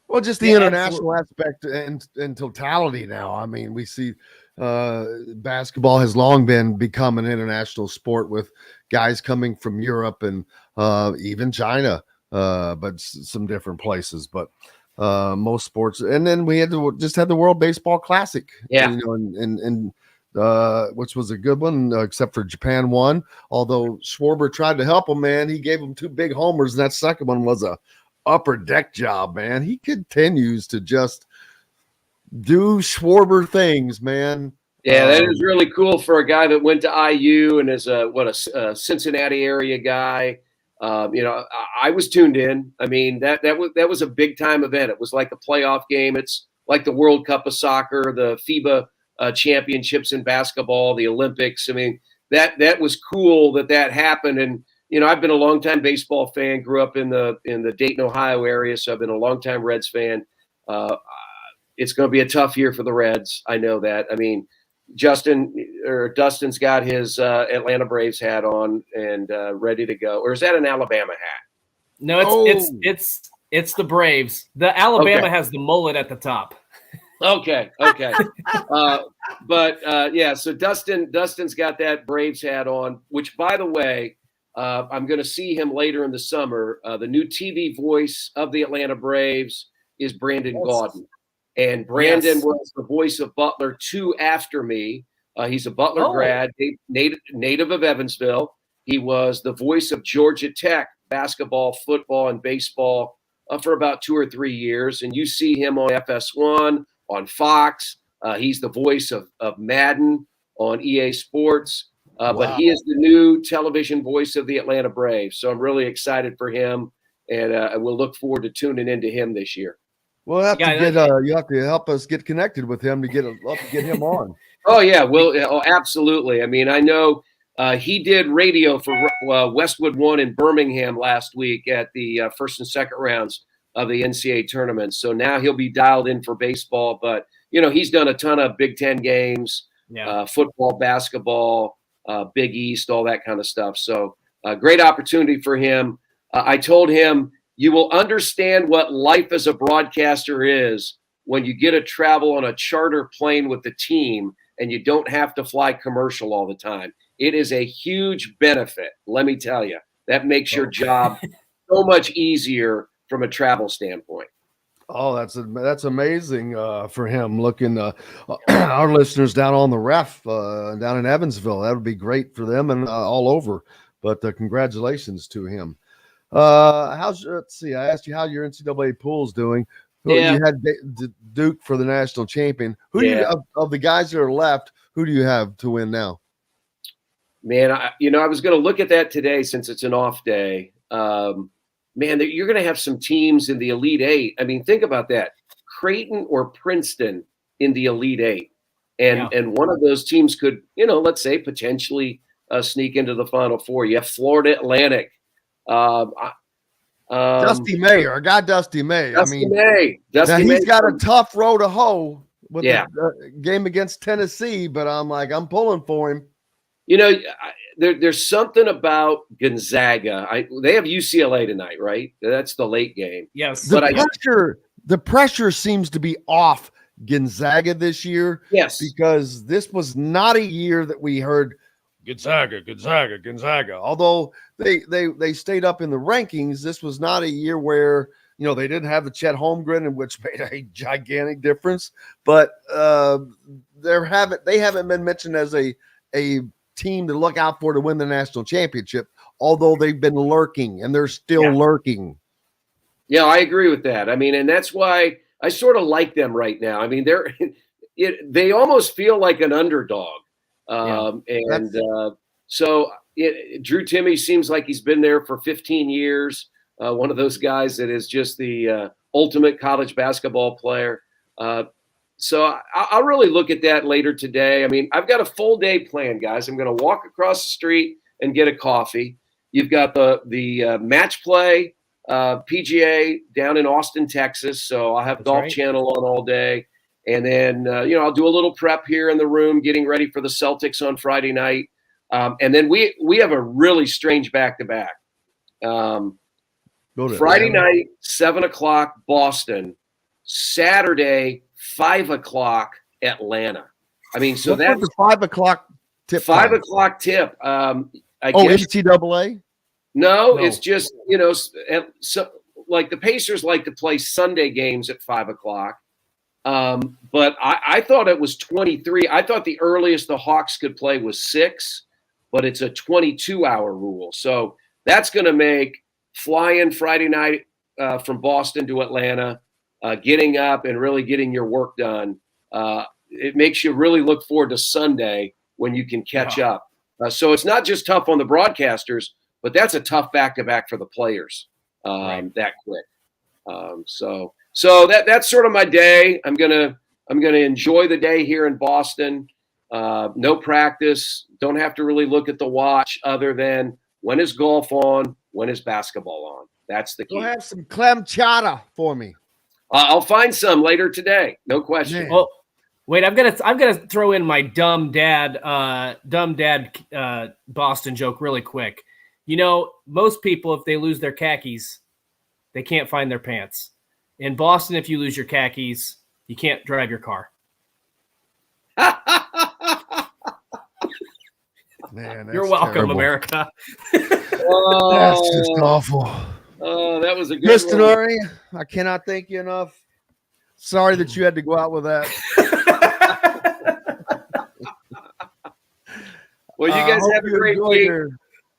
Well, just the international aspect and totality now. I mean, we see basketball has long become an international sport with guys coming from Europe and even China, but some different places. But most sports, and then we had the World Baseball Classic, and which was a good one, except for Japan won. Although Schwarber tried to help him, man, he gave him 2 big homers, and that second one was a upper deck job, man. He continues to just do Schwarber things, man. Yeah, that is really cool for a guy that went to IU and is a Cincinnati area guy. I was tuned in. I mean, that was a big time event. It was like a playoff game. It's like the World Cup of soccer, the FIBA championships in basketball, the Olympics. I mean, that was cool that happened. And I've been a longtime baseball fan. Grew up in the Dayton, Ohio area, so I've been a longtime Reds fan. It's going to be a tough year for the Reds. I know that. I mean, Dustin's got his Atlanta Braves hat on and ready to go. Or is that an Alabama hat? No, it's the Braves. The Alabama has the mullet at the top. Okay. So Dustin's got that Braves hat on, which, by the way, I'm going to see him later in the summer. The new TV voice of the Atlanta Braves is Brandon Gaudin. And Brandon was the voice of Butler 2 after me. He's a Butler grad, native of Evansville. He was the voice of Georgia Tech basketball, football, and baseball for about 2 or 3 years. And you see him on FS1, on Fox. He's the voice of Madden on EA Sports. But he is the new television voice of the Atlanta Braves. So I'm really excited for him. And we'll look forward to tuning into him this year. We'll have to get you have to help us get connected with him to get him on. Oh yeah, absolutely. I mean, I know he did radio for Westwood One in Birmingham last week at the first and second rounds of the NCAA tournament. So now he'll be dialed in for baseball. But he's done a ton of Big Ten games, football, basketball, Big East, all that kind of stuff. So great opportunity for him. I told him, you will understand what life as a broadcaster is when you get to travel on a charter plane with the team and you don't have to fly commercial all the time. It is a huge benefit. Let me tell you, that makes your job so much easier from a travel standpoint. Oh, that's amazing for him. Looking, our listeners down on the ref down in Evansville, that would be great for them and all over. But congratulations to him. Let's see. I asked you how your NCAA pool's doing. You had Duke for the national champion. Who do you of the guys that are left? Who do you have to win now? Man, I was going to look at that today since it's an off day. Man, you're going to have some teams in the Elite Eight. I mean, think about that: Creighton or Princeton in the Elite Eight, and one of those teams could, let's say, potentially sneak into the Final Four. You have Florida Atlantic. Dusty May, our guy Dusty May. Dusty May. He's got a tough road to hoe with the game against Tennessee, but I'm pulling for him. There's something about Gonzaga. They have UCLA tonight, right? That's the late game. Yes. The pressure seems to be off Gonzaga this year. Yes. Because this was not a year that we heard Gonzaga. Although they stayed up in the rankings, this was not a year where they didn't have the Chet Holmgren, which made a gigantic difference. But they haven't been mentioned as a team to look out for to win the national championship. Although they've been lurking, and they're still lurking. Yeah, I agree with that. I mean, and that's why I sort of like them right now. I mean, they almost feel like an underdog. So Drew Timme seems like he's been there for 15 years. One of those guys that is just the ultimate college basketball player. So I'll really look at that later today. I mean, I've got a full day planned, guys. I'm going to walk across the street and get a coffee. You've got the match play PGA down in Austin, Texas. So I'll have Golf Channel on all day. And then, I'll do a little prep here in the room, getting ready for the Celtics on Friday night. And then we have a really strange back-to-back. Friday night, 7:00, Boston. Saturday, 5:00, Atlanta. I mean, so What's that's the 5 o'clock tip. 5 o'clock tip. I guess NCAA? No, it's just, so like the Pacers like to play Sunday games at 5 o'clock. But I thought it was 23. I thought the earliest the Hawks could play was 6, but it's a 22-hour rule. So that's going to make flying Friday night from Boston to Atlanta, getting up and really getting your work done. It makes you really look forward to Sunday when you can catch up. So it's not just tough on the broadcasters, but that's a tough back-to-back for the players that quick. So that's sort of my day. I'm gonna enjoy the day here in Boston. No practice. Don't have to really look at the watch other than when is golf on, when is basketball on. That's the key. Go have some clam chowder for me. I'll find some later today. No question. Well, wait, I'm gonna throw in my dumb dad Boston joke really quick. Most people, if they lose their khakis, they can't find their pants. In Boston, if you lose your khakis, you can't drive your car. Man, you're welcome, terrible. America. That's just awful. Oh, that was a good Mr. one. Denari, I cannot thank you enough. Sorry that you had to go out with that. Well, you guys have a great week.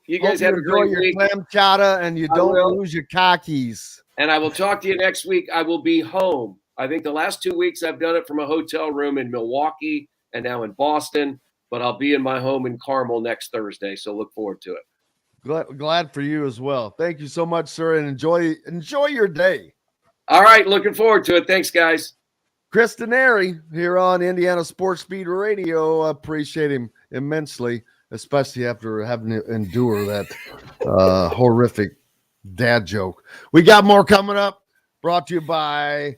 You guys have a great your week. Clam chowder and you don't lose your khakis. And I will talk to you next week. I will be home. I think the last 2 weeks I've done it from a hotel room in Milwaukee and now in Boston, but I'll be in my home in Carmel next Thursday. So look forward to it. Glad for you as well. Thank you so much, sir, and enjoy your day. All right, looking forward to it. Thanks, guys. Chris Denari here on Indiana Sports Beat Radio. I appreciate him immensely, especially after having to endure that horrific dad joke. We got more coming up, brought to you by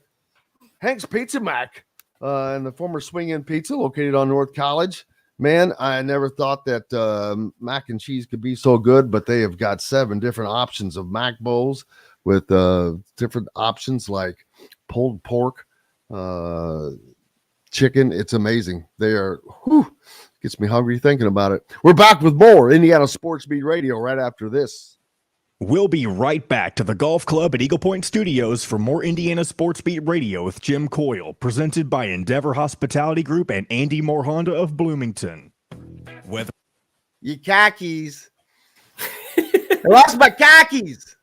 Hank's Pizza Mac and the former Swing In Pizza located on North College. Man, I never thought that mac and cheese could be so good, but they have got 7 different options of mac bowls with different options like pulled pork, chicken. It's amazing. They are, gets me hungry thinking about it. We're back with more Indiana Sports Beat Radio right after this. We'll be right back to the Golf Club at Eagle Point Studios for more Indiana Sports Beat Radio with Jim Coyle, presented by Endeavor Hospitality Group and Andy Moore Honda of Bloomington. Your khakis. I lost my khakis.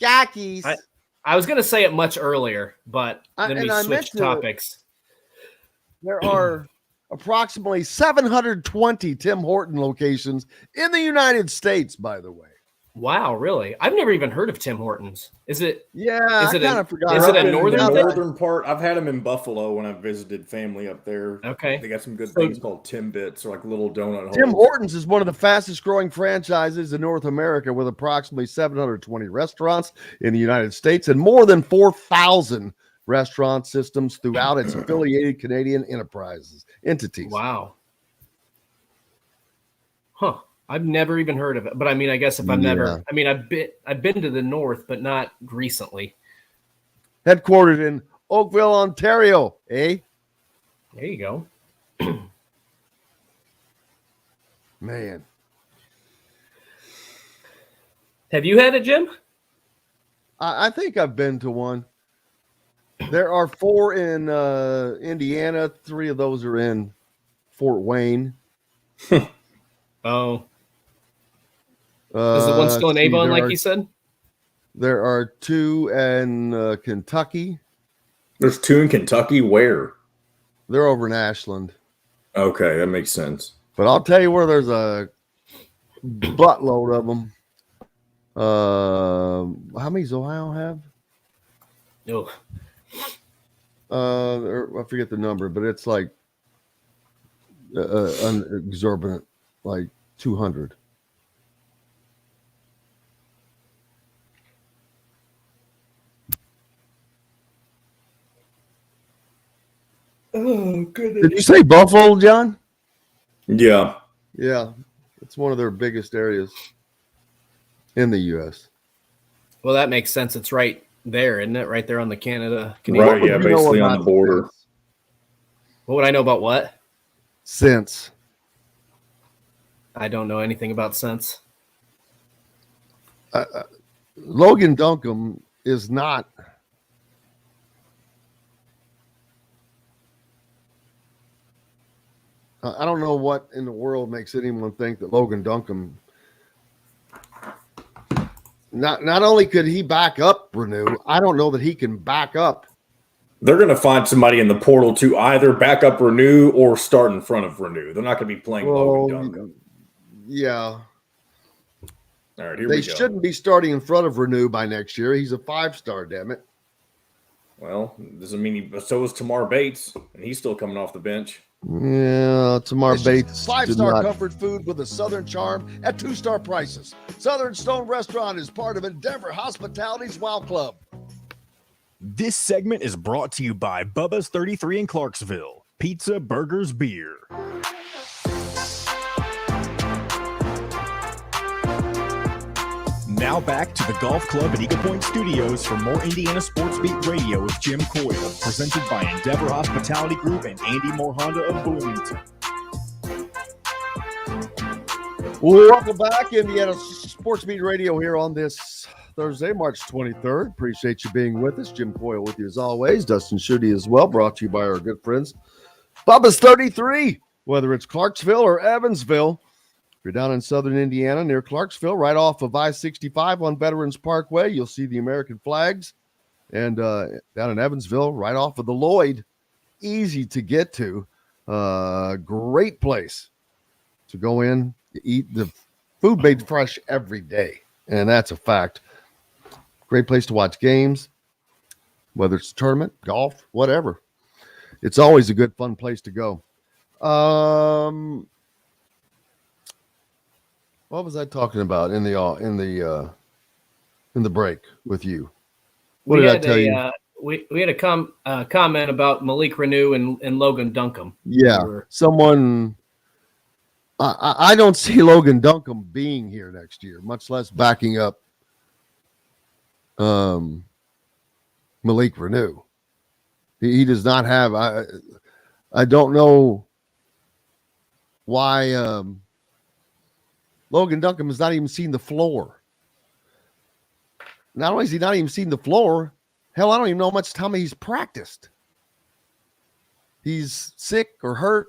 Khakis. I was going to say it much earlier, but then we switched topics. There are approximately 720 Tim Horton locations in the United States, by the way. Wow, really? I've never even heard of Tim Hortons. Is it? Yeah, is it I kind of forgot. Is it a northern part? I've had them in Buffalo when I visited family up there. Okay, they got some good things called Timbits, or like little donut holes. Tim Hortons is one of the fastest growing franchises in North America, with approximately 720 restaurants in the United States and more than 4,000 restaurant systems throughout its affiliated Canadian entities. Wow. Huh. I've never even heard of it, but I mean, I guess if I've never, I mean, I've been to the north, but not recently. Headquartered in Oakville, Ontario, eh? There you go. Man. Have you had it, Jim? I think I've been to one. There are 4 in Indiana. 3 of those are in Fort Wayne. Oh. Is the one still in Avon, like you said? There are 2 in Kentucky. There's 2 in Kentucky. Where? They're over in Ashland. Okay, that makes sense. But I'll tell you where there's a buttload of them. How many does Ohio have? Oh. I forget the number, but it's like an exorbitant, like 200. Oh, goodness. Did you say Buffalo, John? Yeah. Yeah. It's one of their biggest areas in the U.S. Well, that makes sense. It's right there, isn't it? Right there on the Canada. Right, yeah, basically on the border. What would I know about what? Since. I don't know anything about sense. Logan Duncombe is not. I don't know what in the world makes anyone think that Logan Duncombe. Not only could he back up Renew, I don't know that he can back up. They're going to find somebody in the portal to either back up Renew or start in front of Renew. They're not going to be playing Logan Duncombe. Yeah. All right, here they we go. shouldn't be starting in front of Renew by next year. He's a 5-star, damn it. Well, doesn't mean so is Tamar Bates, and he's still coming off the bench. Yeah, Tamar Bates. 5-star comfort food with a Southern charm at 2-star prices. Southern Stone Restaurant is part of Endeavor Hospitality's Wow Club. This segment is brought to you by Bubba's 33 in Clarksville. Pizza, burgers, beer. Now back to the Golf Club at Eagle Point Studios for more Indiana Sports Beat Radio with Jim Coyle, presented by Endeavor Hospitality Group and Andy Moore Honda of Bloomington. Welcome back, Indiana Sports Beat Radio here on this Thursday, March 23rd. Appreciate you being with us. Jim Coyle with you as always. Dustin Schutte as well, brought to you by our good friends Bubba's 33, whether it's Clarksville or Evansville. If you're down in southern Indiana near Clarksville, right off of I-65 on Veterans Parkway, you'll see the American flags. And down in Evansville, right off of the Lloyd, easy to get to. Great place to go in, eat the food made fresh every day. And that's a fact. Great place to watch games, whether it's a tournament, golf, whatever. It's always a good, fun place to go. What was I talking about in the break with you? What did I tell you? We had a comment about Malik Renew and Logan Duncombe. Yeah, someone. I don't see Logan Duncombe being here next year, much less backing up Malik Renew. He does not have. I don't know why. Logan Duncombe has not even seen the floor. Not only has he not even seen the floor, hell, I don't even know how much time he's practiced. He's sick or hurt.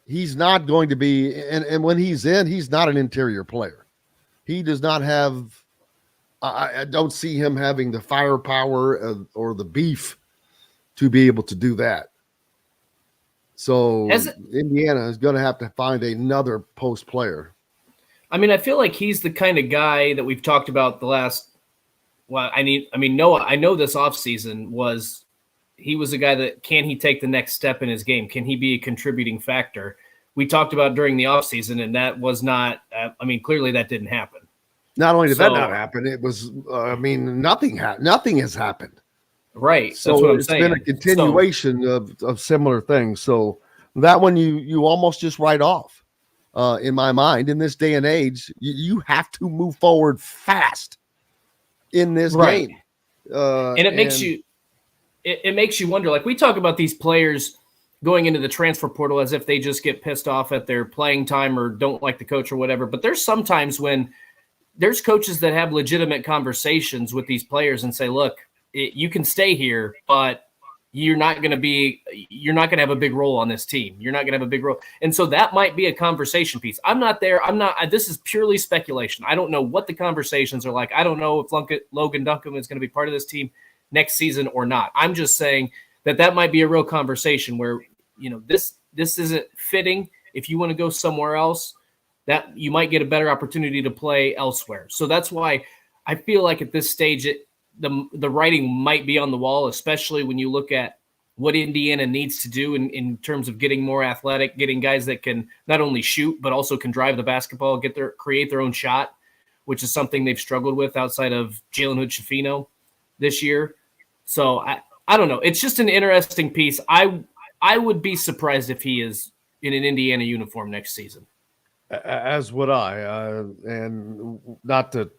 He's not going to be, and when he's in, he's not an interior player. He does not have, I don't see him having the firepower or the beef to be able to do that. So Indiana is going to have to find another post player. I mean, I feel like he's the kind of guy that we've talked about the last. Well, I know this offseason he was a guy that can he take the next step in his game? Can he be a contributing factor? We talked about during the offseason, and that was not. Clearly that didn't happen. Not only did that not happen, it was. Nothing has happened. Right. So that's what I'm saying. It's been a continuation of similar things. So that one you almost just write off. In my mind, in this day and age, you have to move forward fast in this game. And it makes you it makes you wonder. Like we talk about these players going into the transfer portal as if they just get pissed off at their playing time or don't like the coach or whatever. But there's sometimes when there's coaches that have legitimate conversations with these players and say, look, you can stay here, but you're not going to have a big role on this team. You're not going to have a big role. And so that might be a conversation piece. I'm not there. This is purely speculation. I don't know what the conversations are like. I don't know if Logan Duncombe is going to be part of this team next season or not. I'm just saying that might be a real conversation where, this isn't fitting. If you want to go somewhere else, that you might get a better opportunity to play elsewhere. So that's why I feel like at this stage, the writing might be on the wall, especially when you look at what Indiana needs to do in terms of getting more athletic, getting guys that can not only shoot, but also can drive the basketball, create their own shot, which is something they've struggled with outside of Jalen Hood-Schifino this year. So I don't know. It's just an interesting piece. I would be surprised if he is in an Indiana uniform next season. As would I. And not to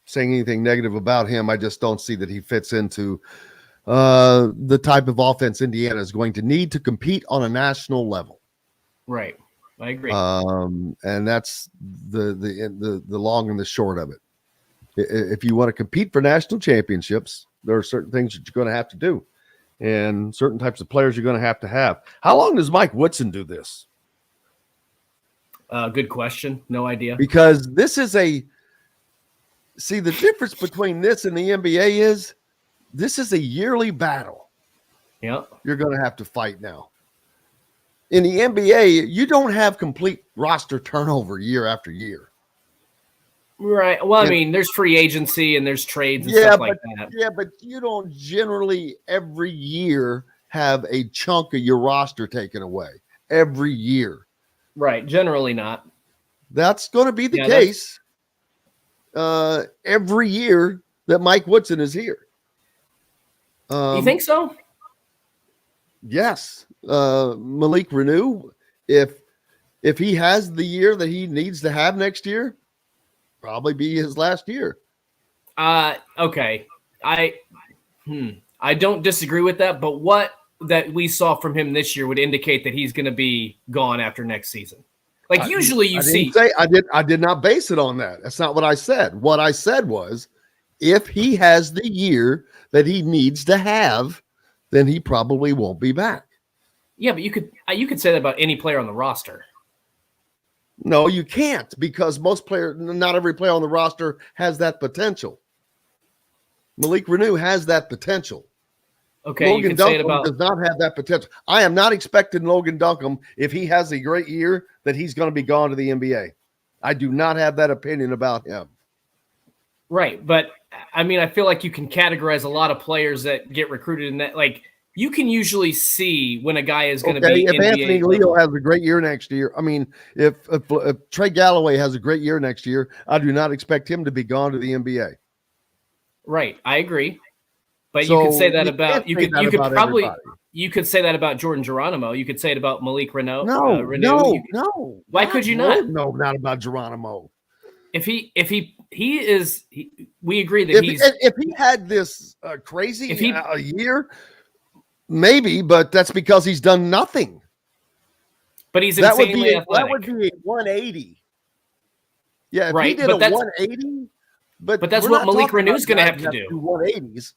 saying anything negative about him, I just don't see that he fits into the type of offense Indiana is going to need to compete on a national level. Right. I agree. And that's the long and the short of it. If you want to compete for national championships, there are certain things that you're going to have to do, and certain types of players you're going to have. How long does Mike Woodson do this? Good question. No idea. Because this is the difference between this and the NBA is this is a yearly battle. Yeah. You're going to have to fight now. In the NBA, you don't have complete roster turnover year after year. Right. Well, I mean, there's free agency and there's trades and stuff like that. Yeah, but you don't generally every year have a chunk of your roster taken away every year. Right. Generally not. That's going to be the case every year that Mike Woodson is here. You think so? Yes. Malik Renew, if he has the year that he needs to have next year, probably be his last year. Okay. I don't disagree with that, but what that we saw from him this year would indicate that he's going to be gone after next season. Like usually I did not base it on that. That's not what I said. What I said was if he has the year that he needs to have, then he probably won't be back. Yeah, but you could say that about any player on the roster. No, you can't, because not every player on the roster has that potential. Malik Renew has that potential. Okay, Logan Duncombe does not have that potential. I am not expecting Logan Duncombe, if he has a great year, that he's going to be gone to the NBA. I do not have that opinion about him. Right, but I mean, I feel like you can categorize a lot of players that get recruited in that. Like, you can usually see when a guy is going to be. If NBA Anthony Leo has a great year next year, I mean, if Trey Galloway has a great year next year, I do not expect him to be gone to the NBA. Right, I agree. But you could say that about you could say that about Jordan Geronimo. You could say it about Malik Reneau. No. Why could you not? No, not about Geronimo. If he is, we agree that if he had this crazy a year, maybe, but that's because he's done nothing. But he's insanely athletic. That would be a 180. Yeah, if right. he did a 180, but that's what Malik Renew's going to have to do. 180s.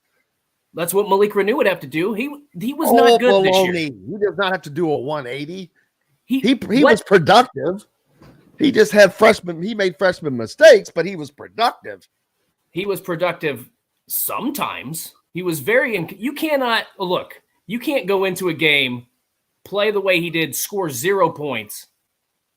That's what Malik Renew would have to do. He was not good this year. He does not have to do a 180. He was productive. He just had he made freshman mistakes, but he was productive. He was productive sometimes. He was you can't go into a game, play the way he did, score 0 points,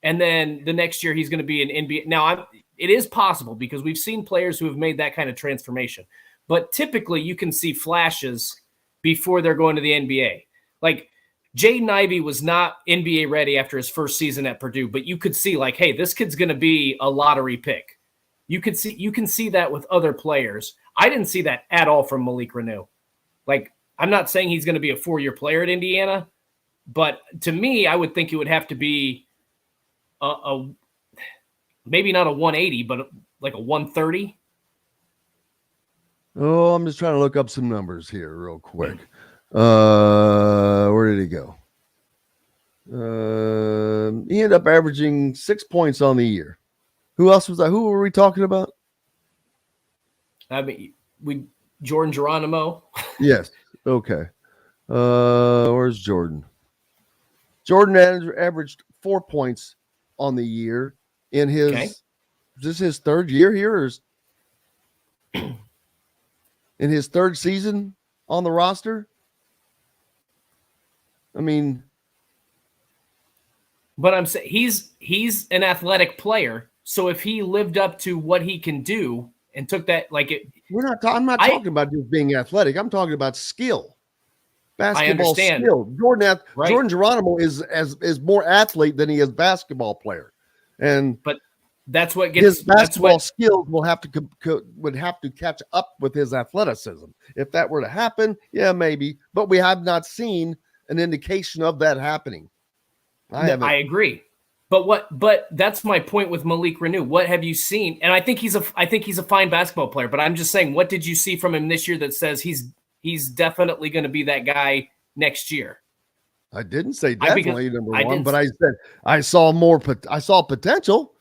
and then the next year he's going to be an NBA. Now, it is possible because we've seen players who have made that kind of transformation. But typically you can see flashes before they're going to the NBA. Like Jaden Ivey was not NBA ready after his first season at Purdue, but you could see like, hey, this kid's going to be a lottery pick. You can see that with other players. I didn't see that at all from Malik Renew. Like, I'm not saying he's going to be a 4-year player at Indiana, but to me, I would think it would have to be a maybe not a 180, but like a 130. Oh, I'm just trying to look up some numbers here real quick. Where did he go? He ended up averaging 6 points on the year. Who else was that? Who were we talking about? I mean, Jordan Geronimo. Yes. Okay. Where's Jordan? Jordan averaged 4 points on the year in his. Okay. Is this his third year here, or in his third season on the roster? I mean, but I'm saying he's an athletic player. So if he lived up to what he can do and took that, like it, I'm not talking about just being athletic. I'm talking about skill, basketball skill. Jordan Geronimo is more athlete than he is basketball player, but that's what gets his basketball skills would have to catch up with his athleticism. If that were to happen, yeah, maybe, but we have not seen an indication of that happening. I agree. But that's my point with Malik Renew. What have you seen? And I think he's a fine basketball player, but I'm just saying, what did you see from him this year that says he's definitely going to be that guy next year? I didn't say definitely number one, but I said I saw potential.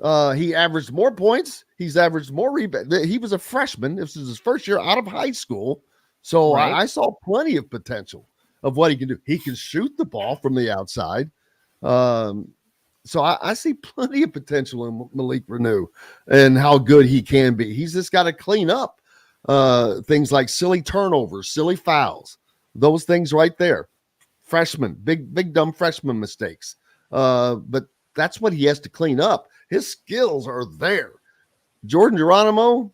He averaged more points. He's averaged more rebounds. He was a freshman. This is his first year out of high school. So Right. I saw plenty of potential of what he can do. He can shoot the ball from the outside. So I see plenty of potential in Malik Renew and how good he can be. He's just got to clean up things like silly turnovers, silly fouls, those things right there. Freshman, big dumb freshman mistakes. But that's what he has to clean up. His skills are there. Jordan Geronimo,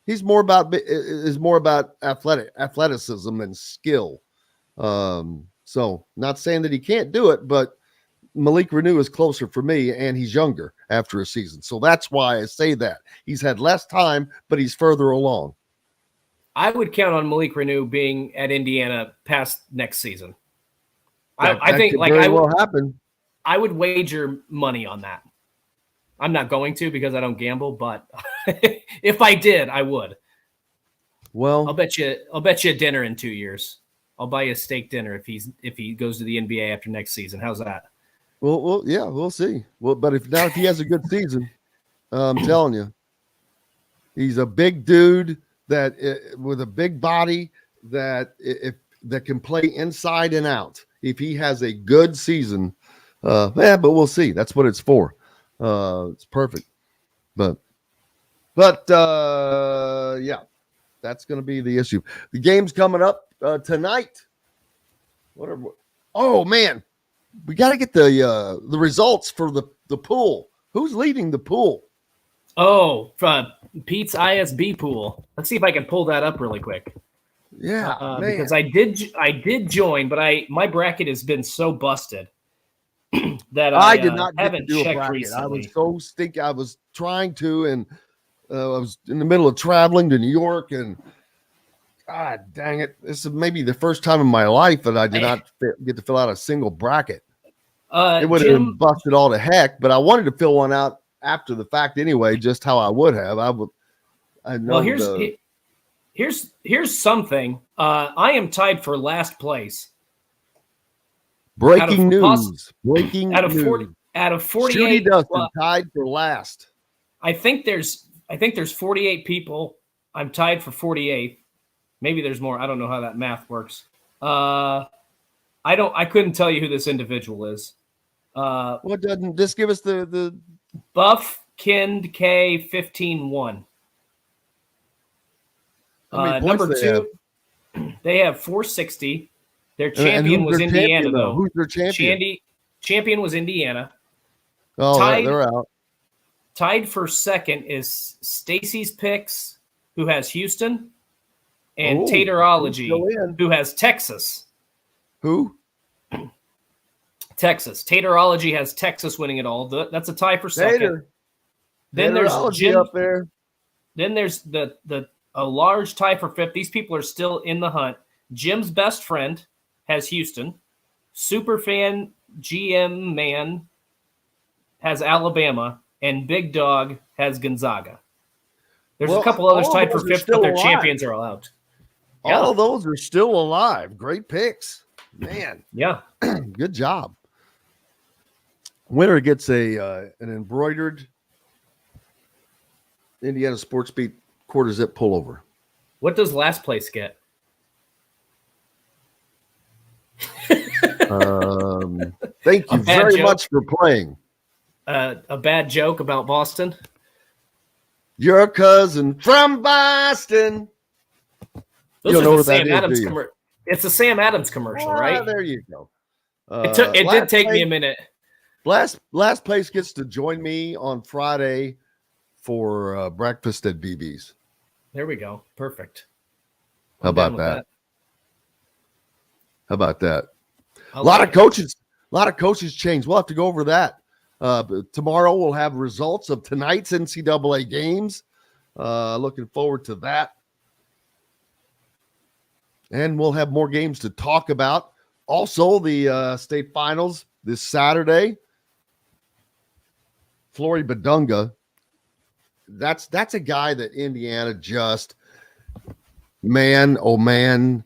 he's more about athleticism than skill. So not saying that he can't do it, but Malik Renew is closer for me, and he's younger after a season. So that's why I say that. He's had less time, but he's further along. I would count on Malik Renew being at Indiana past next season. I think could very well happen. I would wager money on that. I'm not going to because I don't gamble, but if I did, I would. Well, I'll bet you a dinner in 2 years. I'll buy you a steak dinner if he goes to the NBA after next season. How's that? Well, yeah, we'll see. Well, but if he has a good season, I'm telling you, he's a big dude with a big body that can play inside and out. If he has a good season, but we'll see. That's what it's for. It's perfect. But yeah, that's going to be the issue. The game's coming up tonight. Oh man. We got to get the results for the pool. Who's leading the pool? Oh, Pete's ISB pool. Let's see if I can pull that up really quick. Yeah, because I did join, but my bracket has been so busted that I did not haven't do a checked bracket. recently. I was so stinky. I was trying to, and I was in the middle of traveling to New York, and God dang it! This is maybe the first time in my life that I did not get to fill out a single bracket. It would have been busted all to heck, but I wanted to fill one out after the fact anyway, just how I would have. Here's something. I am tied for last place. Breaking news. Breaking out of news. 48. Schutte Dustin tied for last. I think there's 48 people. I'm tied for 48th. Maybe there's more. I don't know how that math works. I couldn't tell you who this individual is. What doesn't this give us the Buff Kind K 15-1. Number two, they have 460. Their champion was Indiana, though. Who's their champion? Champion was Indiana. Oh, they're out. Tied for second is Stacy's Picks, who has Houston, and Taterology, who has Texas. Who? Texas. Taterology has Texas winning it all. That's a tie for second. Then there's Jim up there. Then there's a large tie for fifth. These people are still in the hunt. Jim's best friend has Houston. Superfan GM Man has Alabama, and Big Dog has Gonzaga. There's a couple others tied for fifth, but their champions are all out. All of those are still alive. Great picks, man. Yeah, good job. Winner gets an embroidered Indiana Sports Beat quarter zip pullover. What does last place get? Thank you very much for playing. A bad joke about Boston. Your cousin from Boston. You don't know what that is, do you? It's a Sam Adams commercial, right? There you go. It did take me a minute. Last place gets to join me on Friday for breakfast at BB's. There we go. Perfect. How about that? How about that? A lot of coaches change. We'll have to go over that. But tomorrow we'll have results of tonight's NCAA games. Looking forward to that. And we'll have more games to talk about. Also, the state finals this Saturday. Flory Badunga. That's a guy that Indiana just, man, oh man,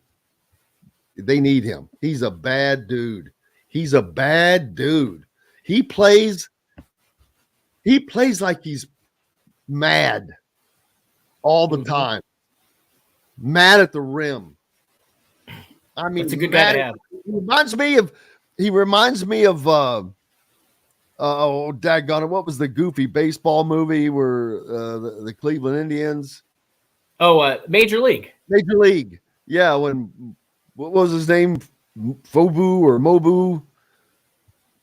they need him. He's a bad dude. He's a bad dude. He plays like he's mad all the time. Mad at the rim. I mean, it's a good guy to have. He reminds me of daggone it. What was the goofy baseball movie where the Cleveland Indians? Oh, Major League. Major League. Yeah, what was his name? Fobu or Mobu?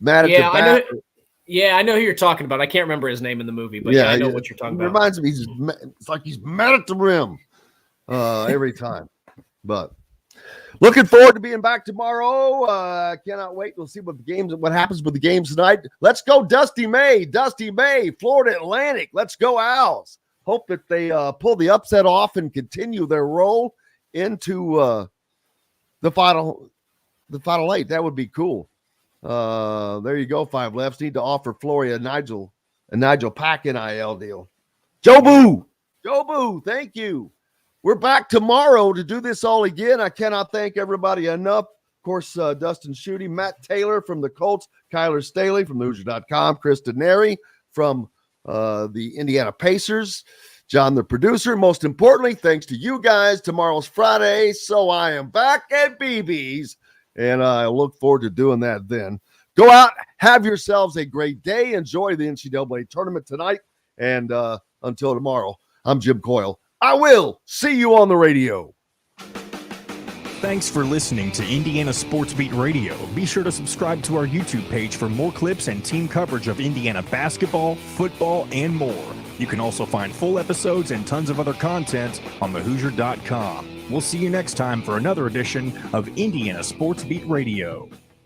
Mad at the bat. I know who you're talking about. I can't remember his name in the movie, but I know what you're talking about. Reminds me, it's like he's mad at the rim every time. But looking forward to being back tomorrow. Cannot wait. We'll see what happens with the games tonight. Let's go, Dusty May, Florida Atlantic. Let's go, Owls. Hope that they pull the upset off and continue their roll into the final 8. That would be cool. There you go. 5 lefts need to offer Flory a Nigel Pack NIL deal. Joe Boo, thank you. We're back tomorrow to do this all again. I cannot thank everybody enough. Of course, Dustin Schutte, Matt Taylor from the Colts, Kyler Staley from Hoosier.com, Chris Denari from the Indiana Pacers, John the producer. Most importantly, thanks to you guys. Tomorrow's Friday, so I am back at BB's, and I look forward to doing that then. Go out, have yourselves a great day. Enjoy the NCAA tournament tonight, and until tomorrow, I'm Jim Coyle. I will see you on the radio. Thanks for listening to Indiana Sports Beat Radio. Be sure to subscribe to our YouTube page for more clips and team coverage of Indiana basketball, football, and more. You can also find full episodes and tons of other content on thehoosier.com. We'll see you next time for another edition of Indiana Sports Beat Radio.